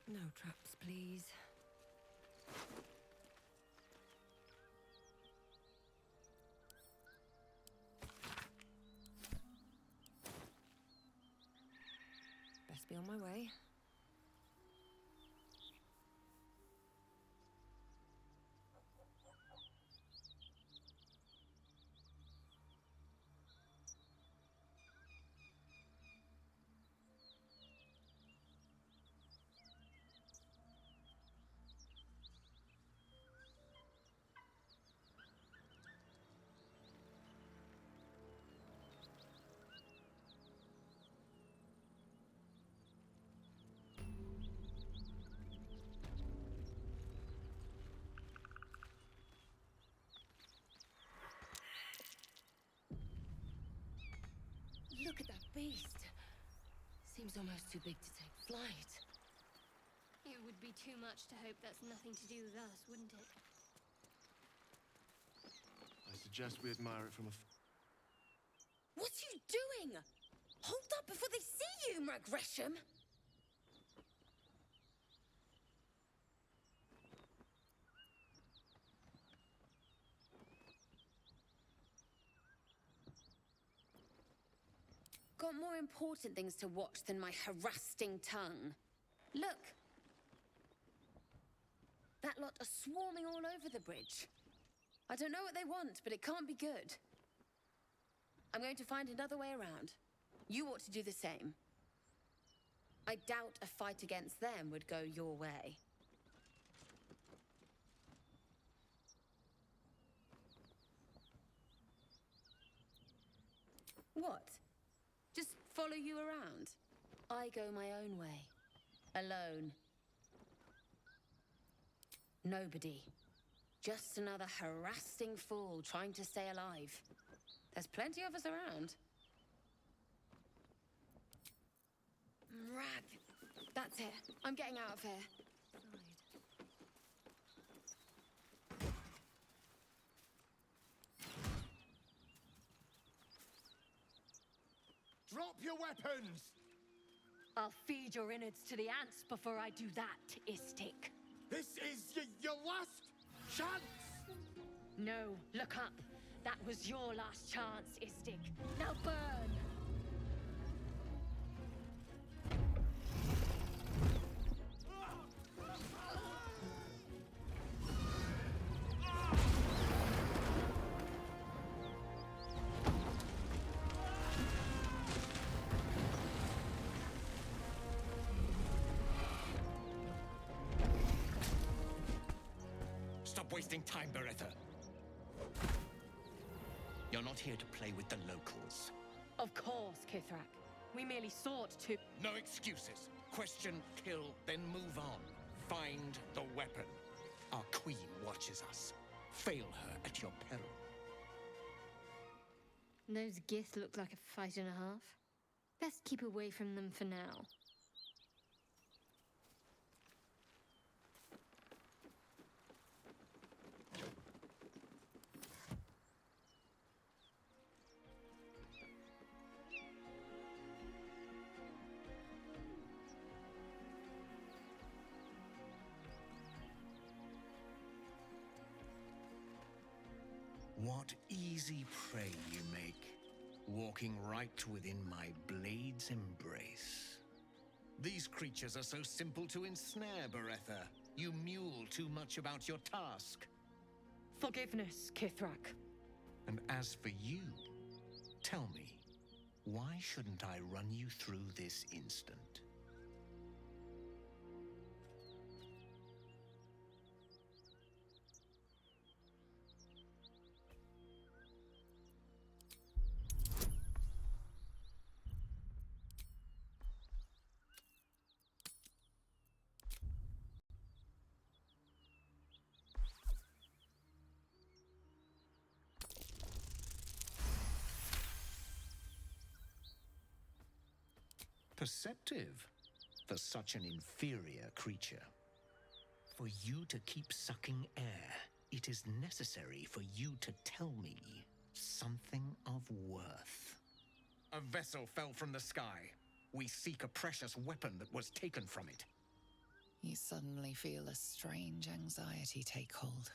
No traps, please. Best be on my way. Look at that beast. Seems almost too big to take flight. It would be too much to hope that's nothing to do with us, wouldn't it? I suggest we admire it from What are you doing? Hold up before they see you, Gresham! Got more important things to watch than my harassing tongue. Look! That lot are swarming all over the bridge. I don't know what they want, but it can't be good. I'm going to find another way around. You ought to do the same. I doubt a fight against them would go your way. What? Just follow you around? I go my own way. Alone. Nobody. Just another harassing fool trying to stay alive. There's plenty of us around. Rag! That's it. I'm getting out of here. Drop your weapons! I'll feed your innards to the ants before I do that, Istik. This is your last chance! No, look up. That was your last chance, Istik. Now burn! Stop wasting time, Beretta. You're not here to play with the locals. Of course, Kithrak. We merely sought to... No excuses. Question, kill, then move on. Find the weapon. Our queen watches us. Fail her at your peril. Those Gith look like a fight and a half. Best keep away from them for now. What easy prey you make, walking right within my blade's embrace. These creatures are so simple to ensnare, Beretta. You mule too much about your task. Forgiveness, Kithrak. And as for you, tell me, why shouldn't I run you through this instant? Perceptive for such an inferior creature. For you to keep sucking air, it is necessary for you to tell me something of worth. A vessel fell from the sky. We seek a precious weapon that was taken from it. You suddenly feel a strange anxiety take hold.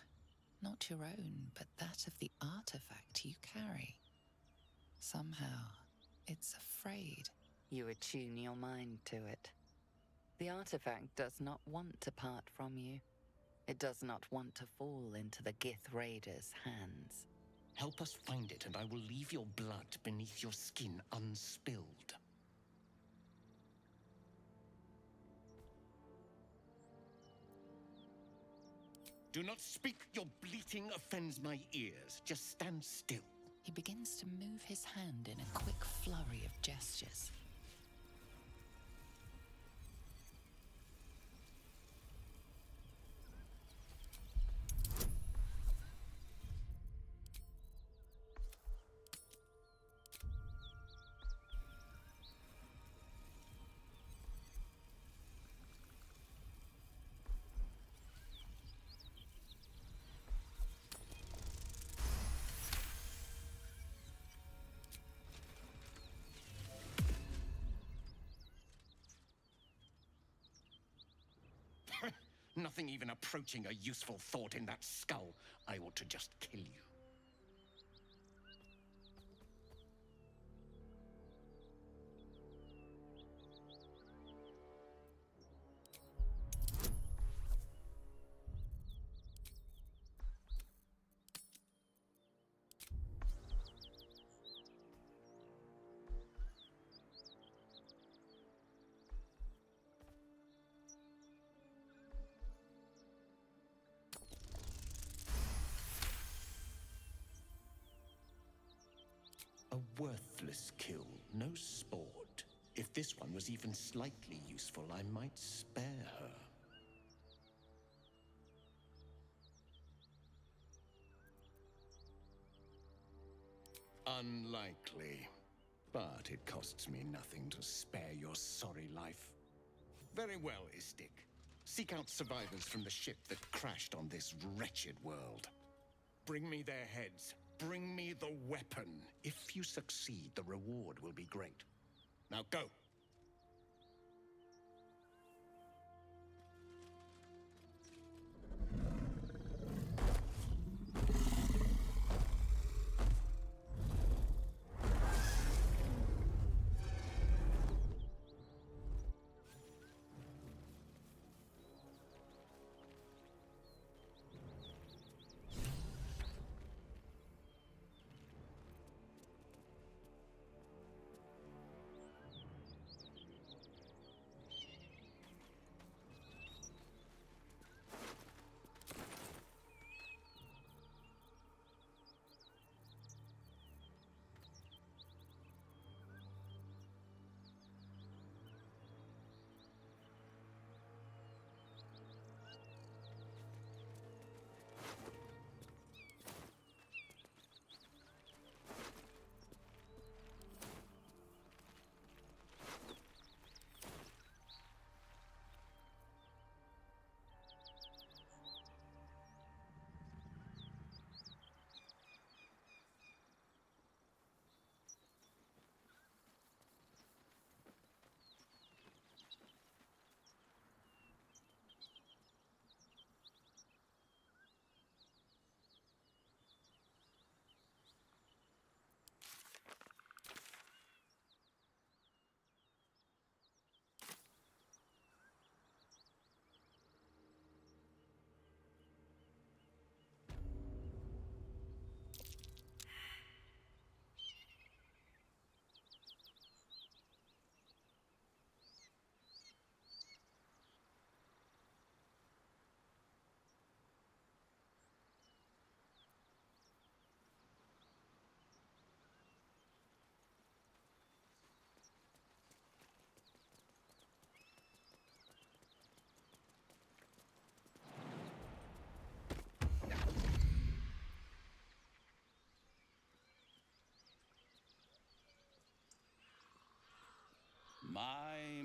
Not your own, but that of the artifact you carry. Somehow, it's afraid. You attune your mind to it. The artifact does not want to part from you. It does not want to fall into the Gith Raiders' hands. Help us find it, and I will leave your blood beneath your skin unspilled. Do not speak. Your bleating offends my ears. Just stand still. He begins to move his hand in a quick flurry of gestures. Nothing even approaching a useful thought in that skull. I ought to just kill you. worthless kill, no sport. If this one was even slightly useful, I might spare her. Unlikely. But it costs me nothing to spare your sorry life. Very well, Istik. Seek out survivors from the ship that crashed on this wretched world. Bring me their heads. Bring me the weapon. If you succeed, the reward will be great. Now go.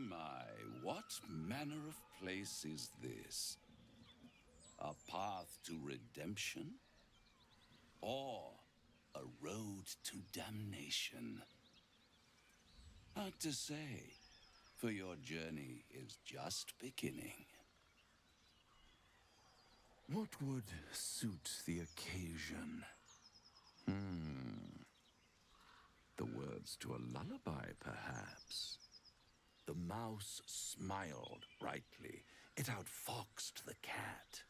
My, what manner of place is this? A path to redemption? Or a road to damnation? Hard to say, for your journey is just beginning. What would suit the occasion? The words to a lullaby, perhaps. The mouse smiled brightly. It outfoxed the cat.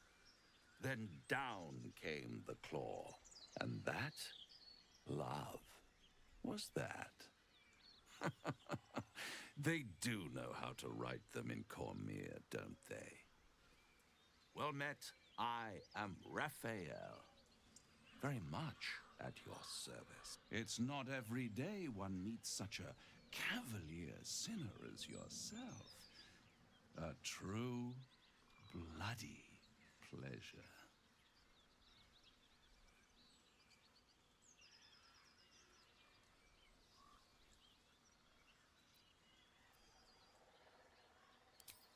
Then down came the claw. And that, love, was that. They do know how to write them in Cormier, don't they? Well met, I am Raphael. Very much at your service. It's not every day one meets such a cavalier sinner as yourself. A true, bloody pleasure.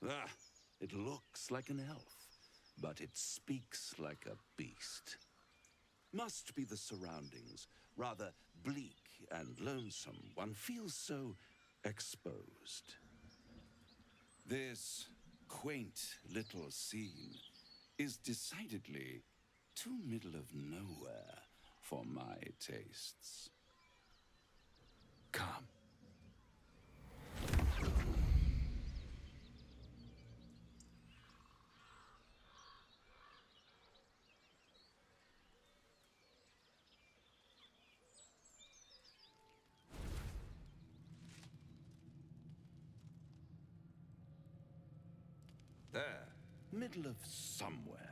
Ah, it looks like an elf, but it speaks like a beast. Must be the surroundings, rather bleak and lonesome. One feels so exposed. This quaint little scene is decidedly too middle of nowhere for my tastes. Come. There, middle of somewhere.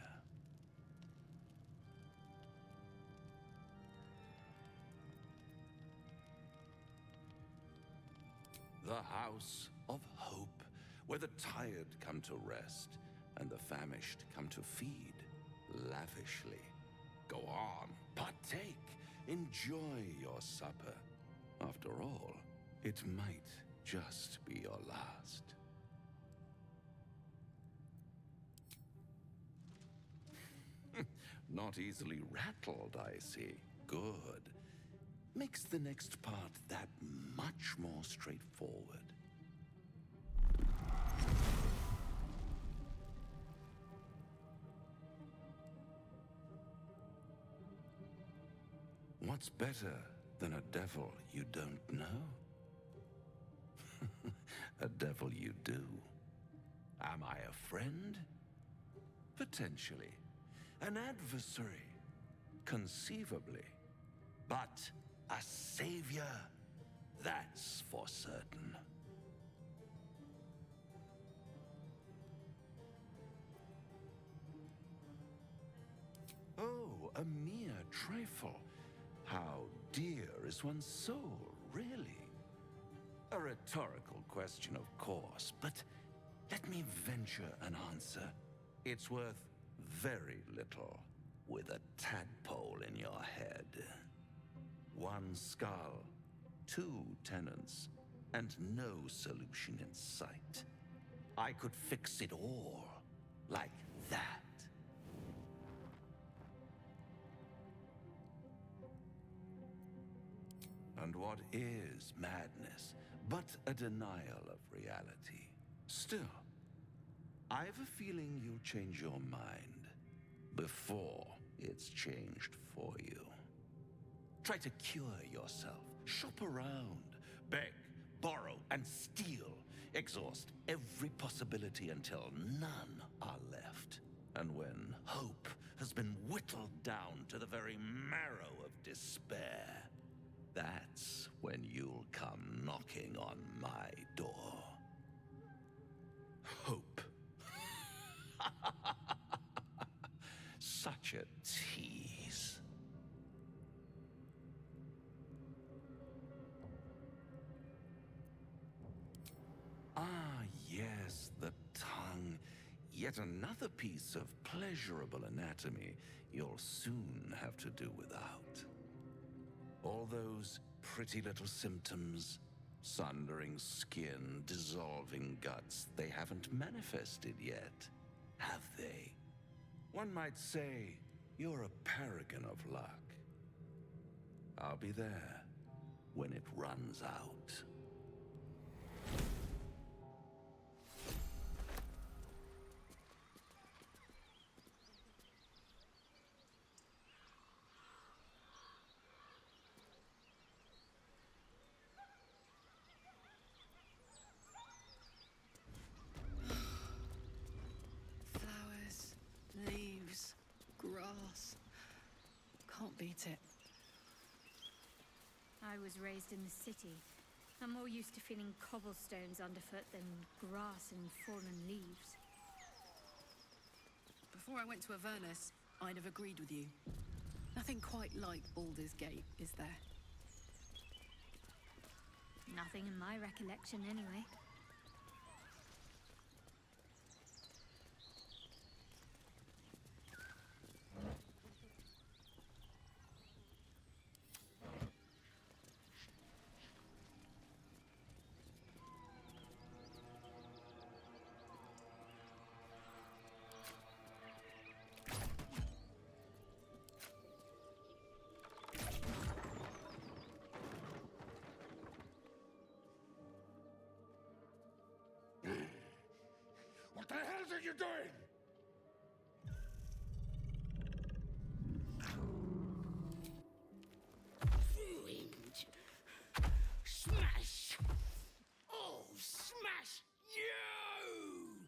The house of hope, where the tired come to rest and the famished come to feed lavishly. Go on, partake, enjoy your supper. After all, it might just be your last. Not easily rattled, I see. Good. Makes the next part that much more straightforward. What's better than a devil you don't know? A devil you do. Am I a friend? Potentially. An adversary? Conceivably. But a savior? That's for certain. Oh, a mere trifle. How dear is one's soul, really? A rhetorical question, of course, but let me venture an answer. It's worth very little with a tadpole in your head. One skull, two tenants, and no solution in sight. I could fix it all like that. And what is madness but a denial of reality? Still, I have a feeling you'll change your mind before it's changed for you. Try to cure yourself, shop around, beg, borrow, and steal. Exhaust every possibility until none are left. And when hope has been whittled down to the very marrow of despair, that's when you'll come knocking on my door. Hope. Such a tease. Ah, yes, the tongue. Yet another piece of pleasurable anatomy you'll soon have to do without. All those pretty little symptoms, sundering skin, dissolving guts, they haven't manifested yet, have they? One might say you're a paragon of luck. I'll be there when it runs out. Flowers, leaves, grass. Can't beat it. I was raised in the city. I'm more used to feeling cobblestones underfoot than grass and fallen leaves. Before I went to Avernus, I'd have agreed with you. Nothing quite like Baldur's Gate, is there? Nothing in my recollection, anyway. What the hell are you doing? Ruined. Smash! Oh, smash you!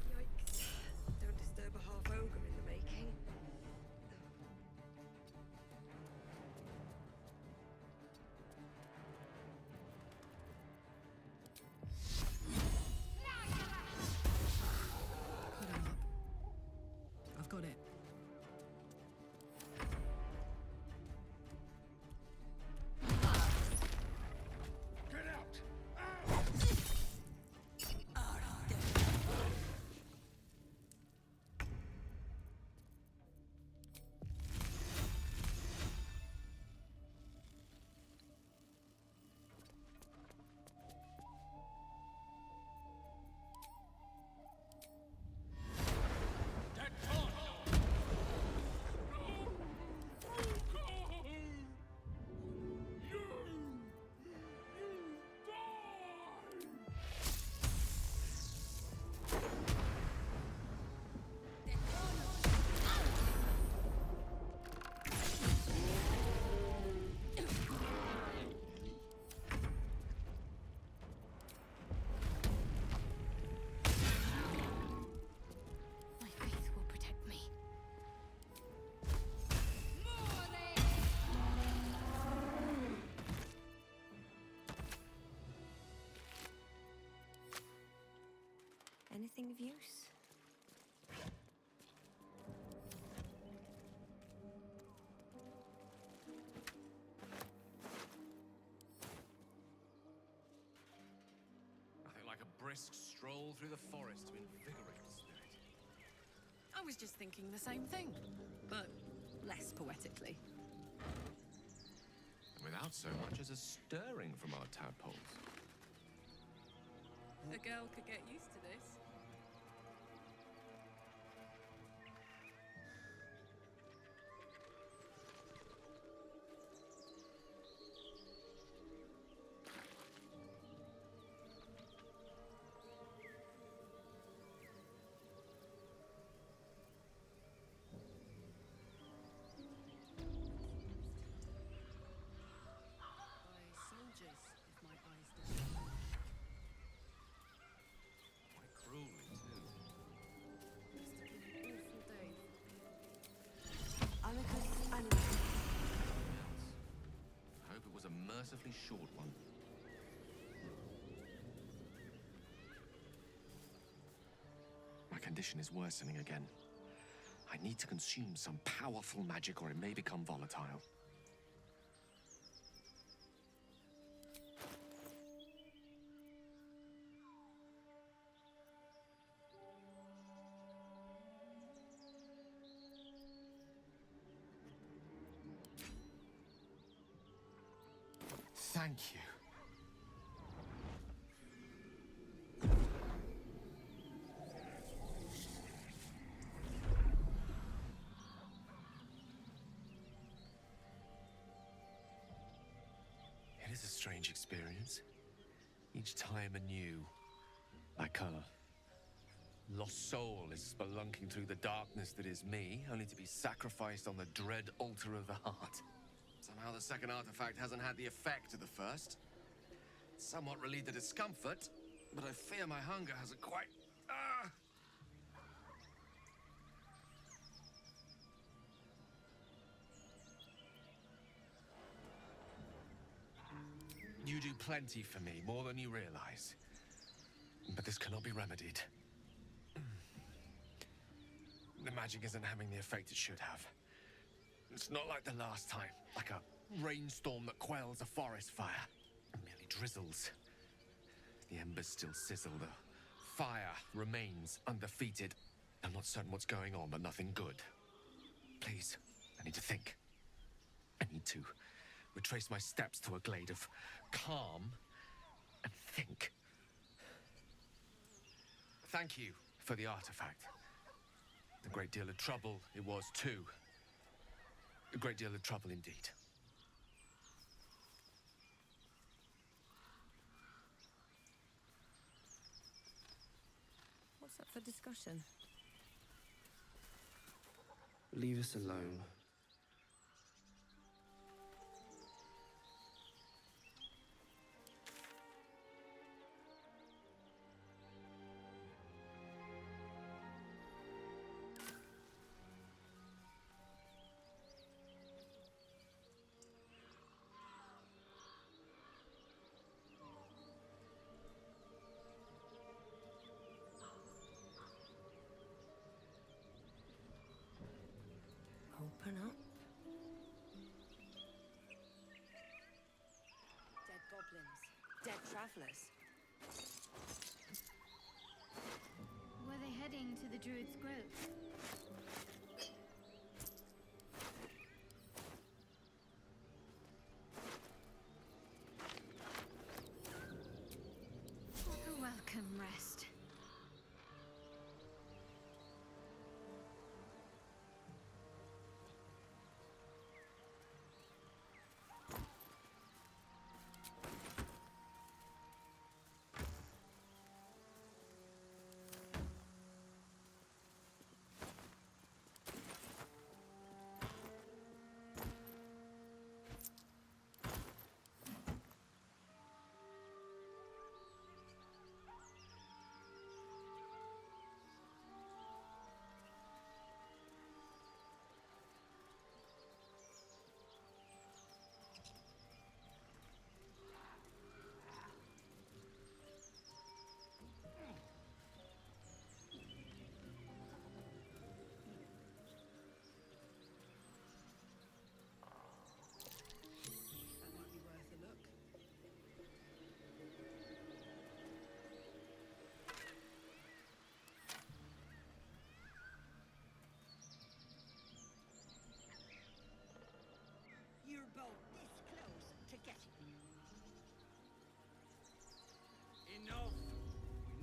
Yikes. Don't disturb a half ogre in the making. I've got it. of use? Nothing like a brisk stroll through the forest to invigorate the spirit. I was just thinking the same thing, but less poetically. Without so much as a stirring from our tadpoles. A girl could get used to this. Quite cruelly, too. Amicus animus. I hope it was a mercifully short one. My condition is worsening again. I need to consume some powerful magic or it may become volatile. Thank you. It is a strange experience. Each time anew. Like a lost soul is spelunking through the darkness that is me, only to be sacrificed on the dread altar of the heart. Somehow the second artifact hasn't had the effect of the first. It's somewhat relieved the discomfort, but I fear my hunger hasn't quite... You do plenty for me, more than you realize. But this cannot be remedied. The magic isn't having the effect it should have. It's not like the last time, like a rainstorm that quells a forest fire. It merely drizzles. The embers still sizzle, the fire remains undefeated. I'm not certain what's going on, but nothing good. Please, I need to think. I need to retrace my steps to a glade of calm and think. Thank you for the artifact. A great deal of trouble it was too. A great deal of trouble indeed. What's up for discussion? Leave us alone. Open up. Dead goblins. Dead travelers. Were they heading to the Druid's Grove? A welcome rest.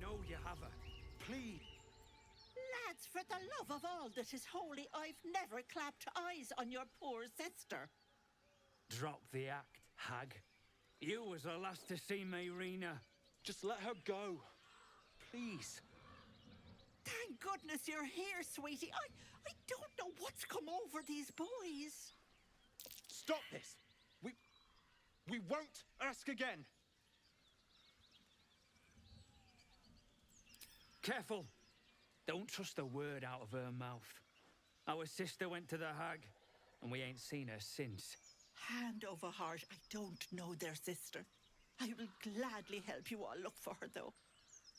know you have her. Please. Lads, for the love of all that is holy, I've never clapped eyes on your poor sister. Drop the act, hag. You was the last to see Mayrina. Just let her go. Please. Thank goodness you're here, sweetie. I don't know what's come over these boys. Stop this! We won't ask again. Careful. Don't trust a word out of her mouth. Our sister went to the hag, and we ain't seen her since. Hand over heart, I don't know their sister. I will gladly help you all look for her, though.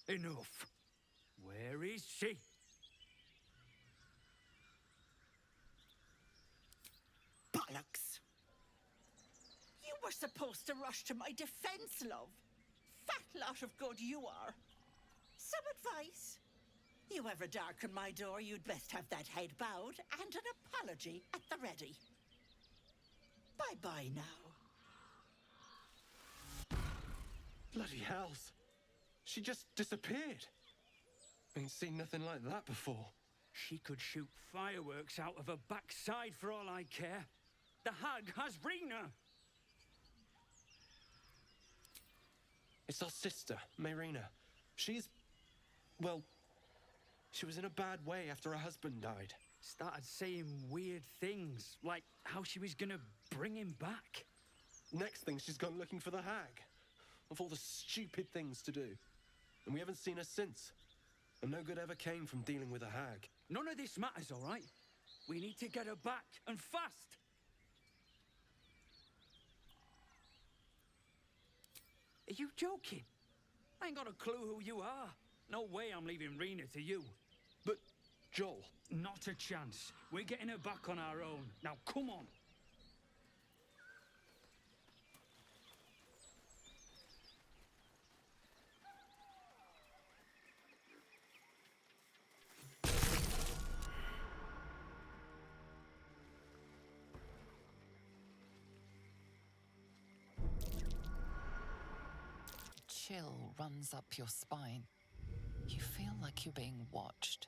Enough. Where is she? Bollocks! You were supposed to rush to my defense, love. Fat lot of good you are. Some advice? You ever darken my door, you'd best have that head bowed and an apology at the ready. Bye-bye now. Bloody hells. She just disappeared. Ain't seen nothing like that before. She could shoot fireworks out of her backside for all I care. The hag has Rena. It's our sister, Mayrina. She's... well... she was in a bad way after her husband died. Started saying weird things, like how she was gonna bring him back. Next thing, she's gone looking for the hag. Of all the stupid things to do. And we haven't seen her since. And no good ever came from dealing with a hag. None of this matters, all right? We need to get her back, and fast! Are you joking? I ain't got a clue who you are. No way I'm leaving Rena to you. But, Joel... Not a chance. We're getting her back on our own. Now, come on. Chill runs up your spine. You feel like you're being watched.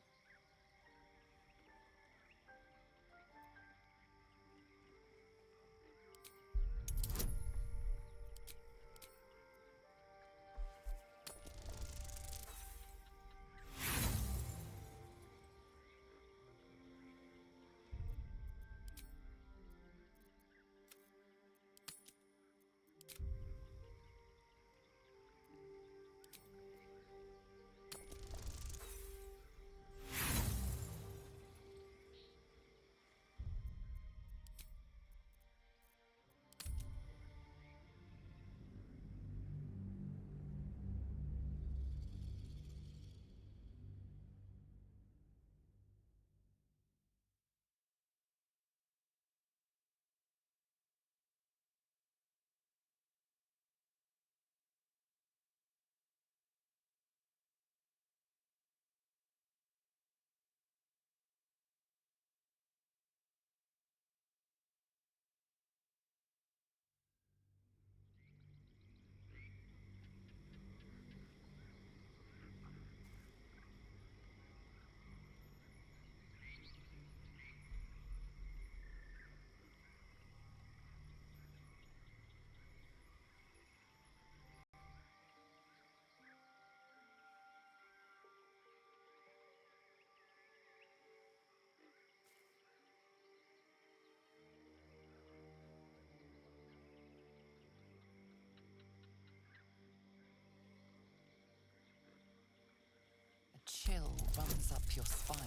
Chill runs up your spine.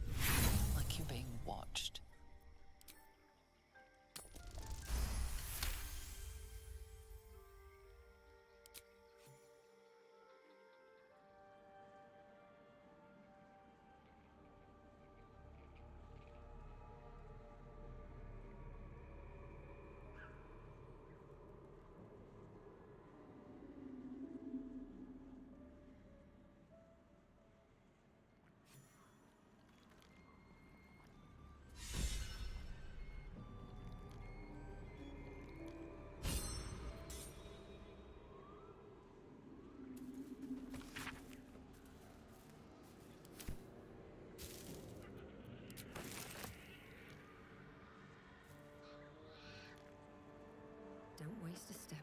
You feel like you're being watched. raised a step.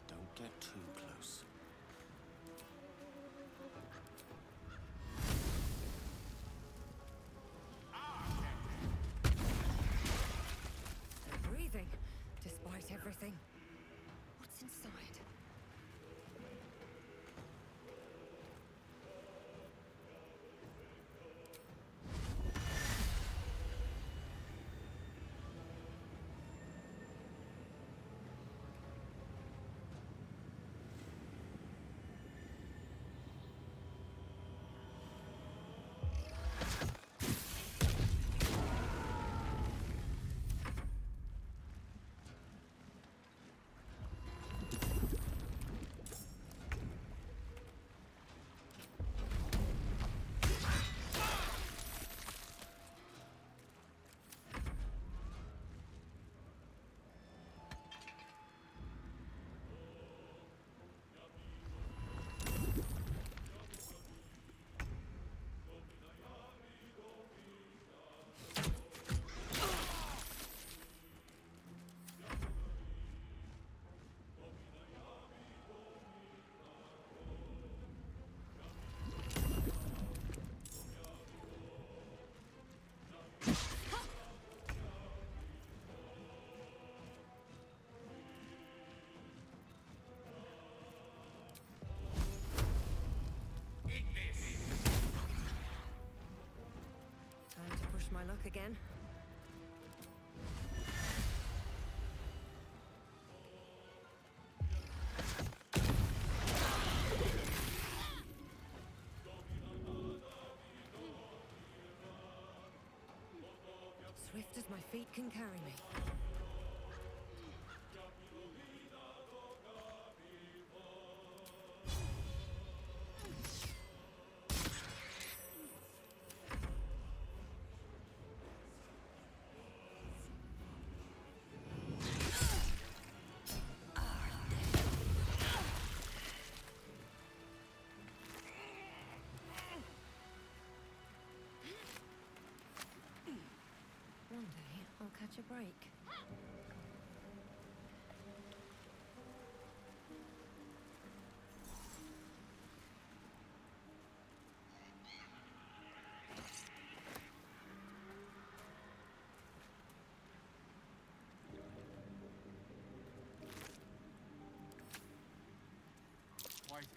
Don't get too close. They're breathing, despite everything. What's inside? Time to push my luck again. Swift as my feet can carry me. One day, I'll catch a break.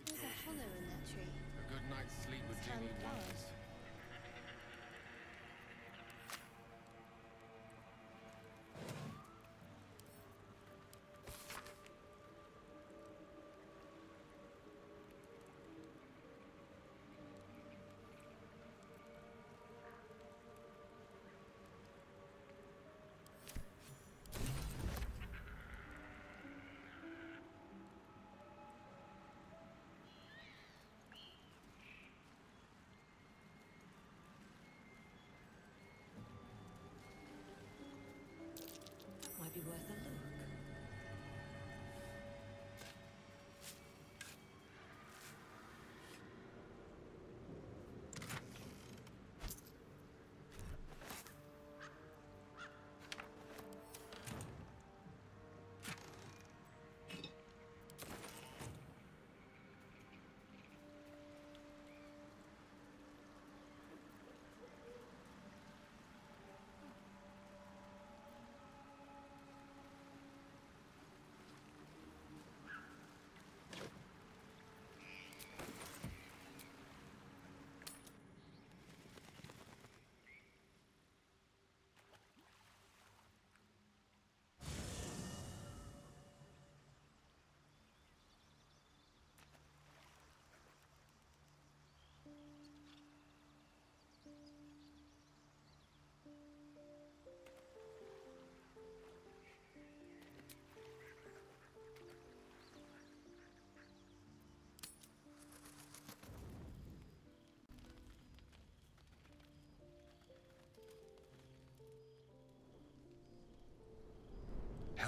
There's a hollow in that tree. A good night's sleep would do me wonders.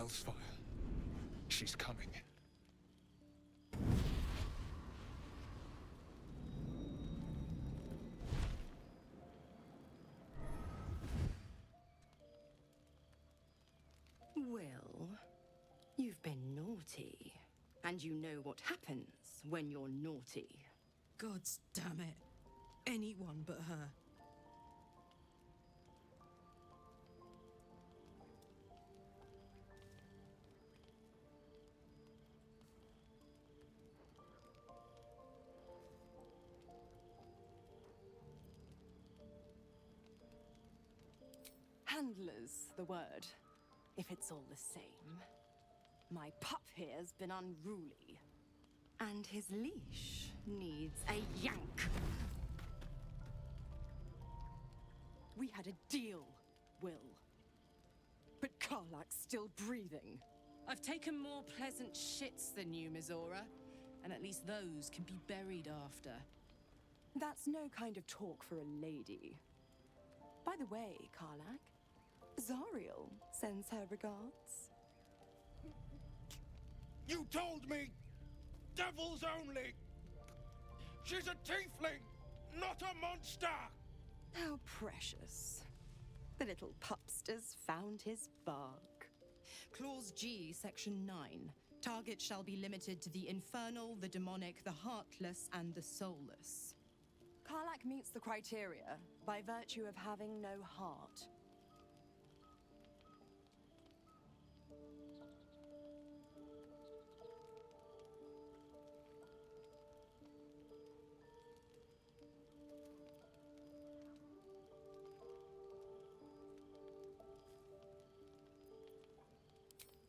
Hellsfire. She's coming. Well, you've been naughty. And you know what happens when you're naughty. Gods damn it. Anyone but her. Handler's the word, if it's all the same. My pup here's been unruly. And his leash needs a yank. We had a deal, Will. But Karlak's still breathing. I've taken more pleasant shits than you, Mizora. And at least those can be buried after. That's no kind of talk for a lady. By the way, Karlak, Zariel sends her regards. You told me! Devils only! She's a tiefling, not a monster! How precious. The little pupster's found his bark. Clause G, Section 9. Target shall be limited to the infernal, the demonic, the heartless, and the soulless. Karlak meets the criteria by virtue of having no heart.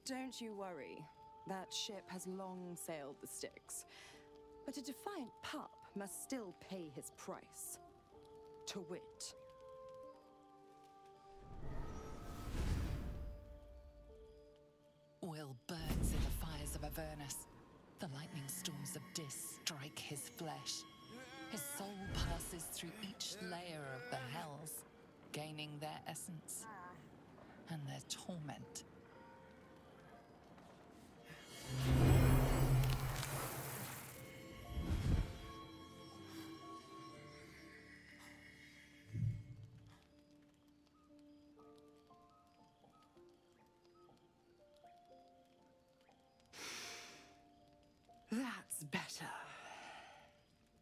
Don't you worry. That ship has long sailed the Styx. But a defiant pup must still pay his price. To wit. Will burns in the fires of Avernus. The lightning storms of Dis strike his flesh. His soul passes through each layer of the hells, gaining their essence and their torment. That's better.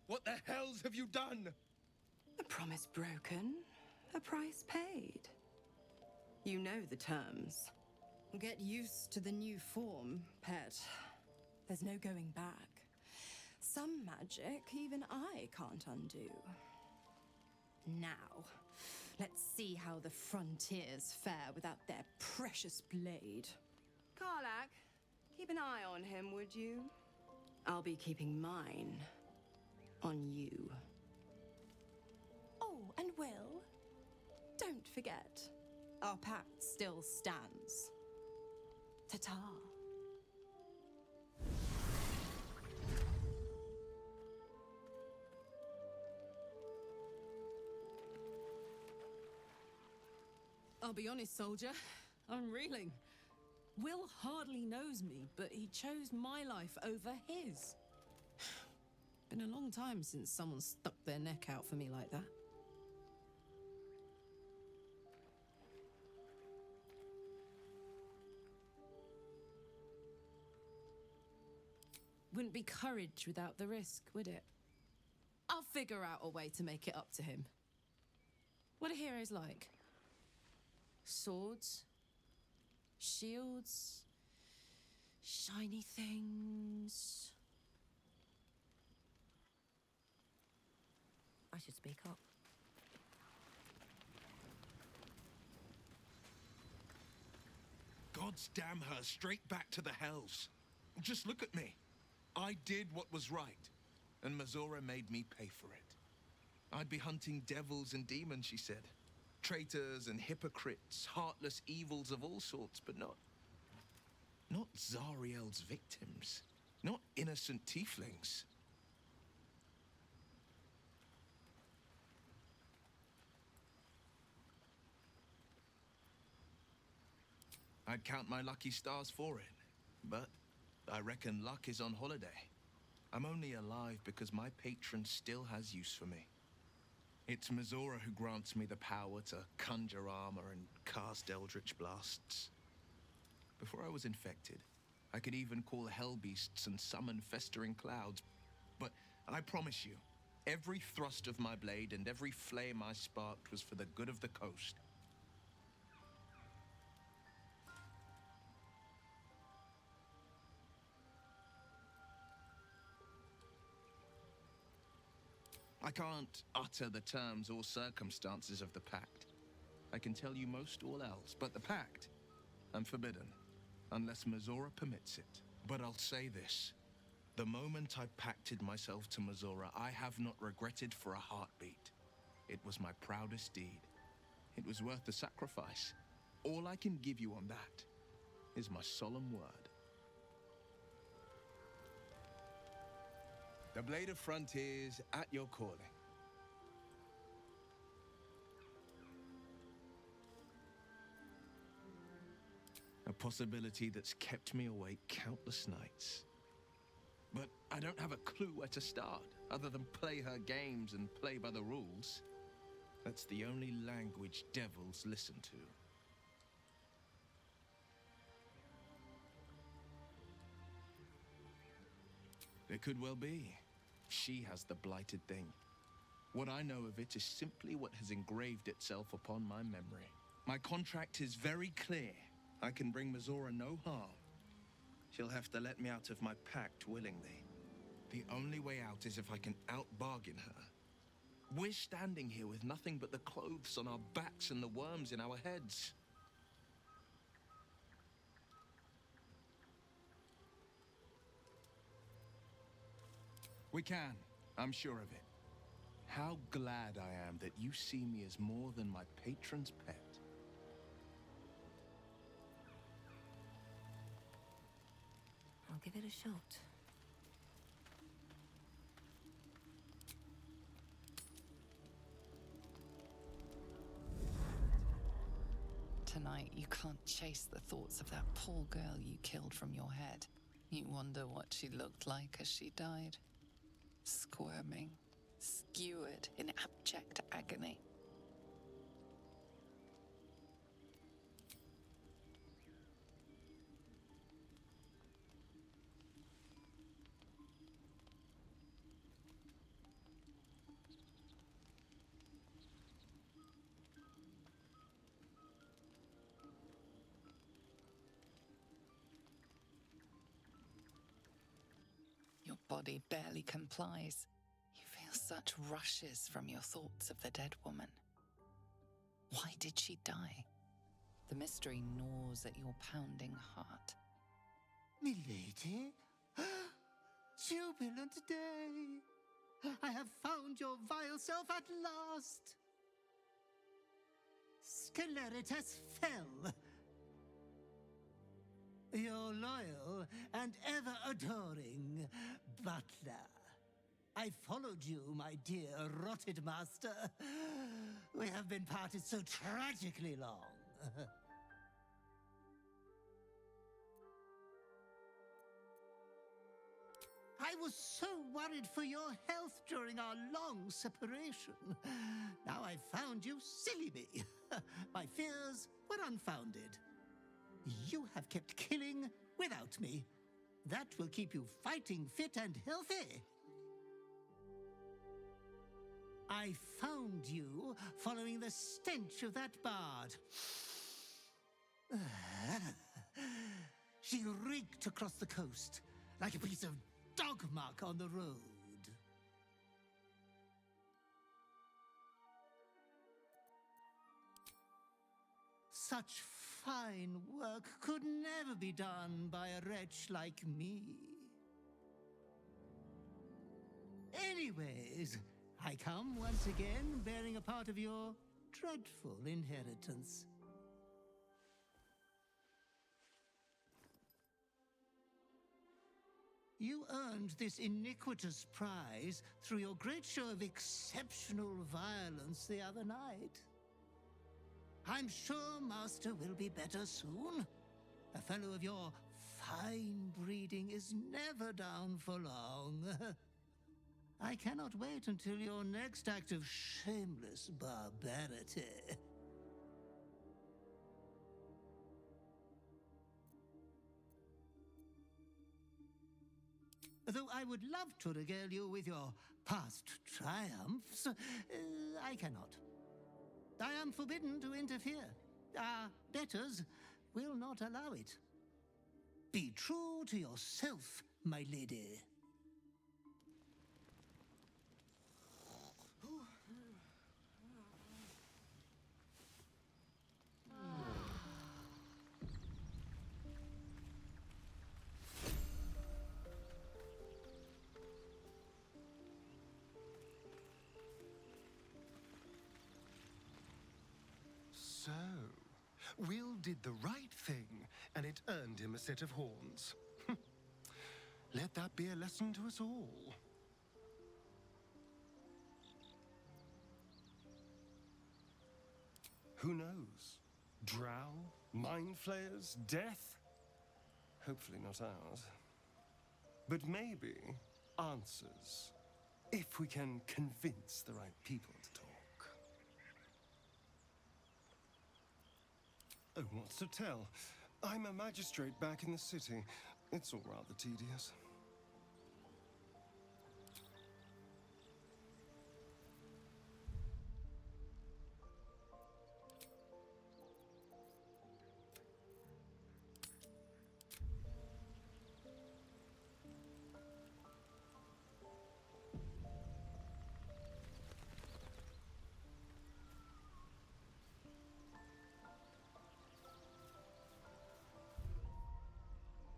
What the hells have you done? A promise broken, a price paid. You know the terms. Get used to the new form, pet. There's no going back. Some magic even I can't undo. Now, let's see how the frontiers fare without their precious blade. Karlak, keep an eye on him, would you? I'll be keeping mine on you. Oh, and Will, don't forget, our pact still stands. Ta-ta. I'll be honest, soldier. I'm reeling. Will hardly knows me, but he chose my life over his. Been a long time since someone stuck their neck out for me like that. Wouldn't be courage without the risk, would it? I'll figure out a way to make it up to him. What are heroes like? Swords? Shields? Shiny things? I should speak up. Gods damn her, straight back to the hells. Just look at me. I did what was right, and Mizora made me pay for it. I'd be hunting devils and demons, she said. Traitors and hypocrites, heartless evils of all sorts, but not Zariel's victims. Not innocent tieflings. I'd count my lucky stars for it. But I reckon luck is on holiday. I'm only alive because my patron still has use for me. It's Mizora who grants me the power to conjure armor and cast eldritch blasts. Before I was infected, I could even call hell beasts and summon festering clouds. But I promise you, every thrust of my blade and every flame I sparked was for the good of the coast. I can't utter the terms or circumstances of the pact. I can tell you most all else, but the pact, I'm forbidden, unless Mizora permits it. But I'll say this. The moment I pacted myself to Mizora, I have not regretted for a heartbeat. It was my proudest deed. It was worth the sacrifice. All I can give you on that is my solemn word. The Blade of Frontiers at your calling. A possibility that's kept me awake countless nights. But I don't have a clue where to start, other than play her games and play by the rules. That's the only language devils listen to. It could well be. She has the blighted thing. What I know of it is simply what has engraved itself upon my memory. My contract is very clear. I can bring Mizora no harm. She'll have to let me out of my pact willingly. The only way out is if I can out-bargain her. We're standing here with nothing but the clothes on our backs and the worms in our heads. We can. I'm sure of it. How glad I am that you see me as more than my patron's pet. I'll give it a shot. Tonight, you can't chase the thoughts of that poor girl you killed from your head. You wonder what she looked like as she died. Squirming, skewered in abject agony. Your body barely complies. You feel such rushes from your thoughts of the dead woman. Why did she die? The mystery gnaws at your pounding heart. Milady? Jubilant day! I have found your vile self at last! Sceleritas fell. Your loyal and ever-adoring butler. I followed you, my dear rotted master. We have been parted so tragically long. I was so worried for your health during our long separation. Now I've found you, silly me. My fears were unfounded. You have kept killing without me. That will keep you fighting fit and healthy. I found you following the stench of that bard. She reeked across the coast like a piece of dog muck on the road. Such fine work could never be done by a wretch like me. Anyways, I come once again bearing a part of your dreadful inheritance. You earned this iniquitous prize through your great show of exceptional violence the other night. I'm sure Master will be better soon. A fellow of your fine breeding is never down for long. I cannot wait until your next act of shameless barbarity. Though I would love to regale you with your past triumphs, I cannot. I am forbidden to interfere. Our betters will not allow it. Be true to yourself, my lady. So, Will did the right thing, and it earned him a set of horns. Let that be a lesson to us all. Who knows? Drow? Mind flayers? Death? Hopefully not ours. But maybe answers, if we can convince the right people to talk. Oh, what's to tell? I'm a magistrate back in the city. It's all rather tedious.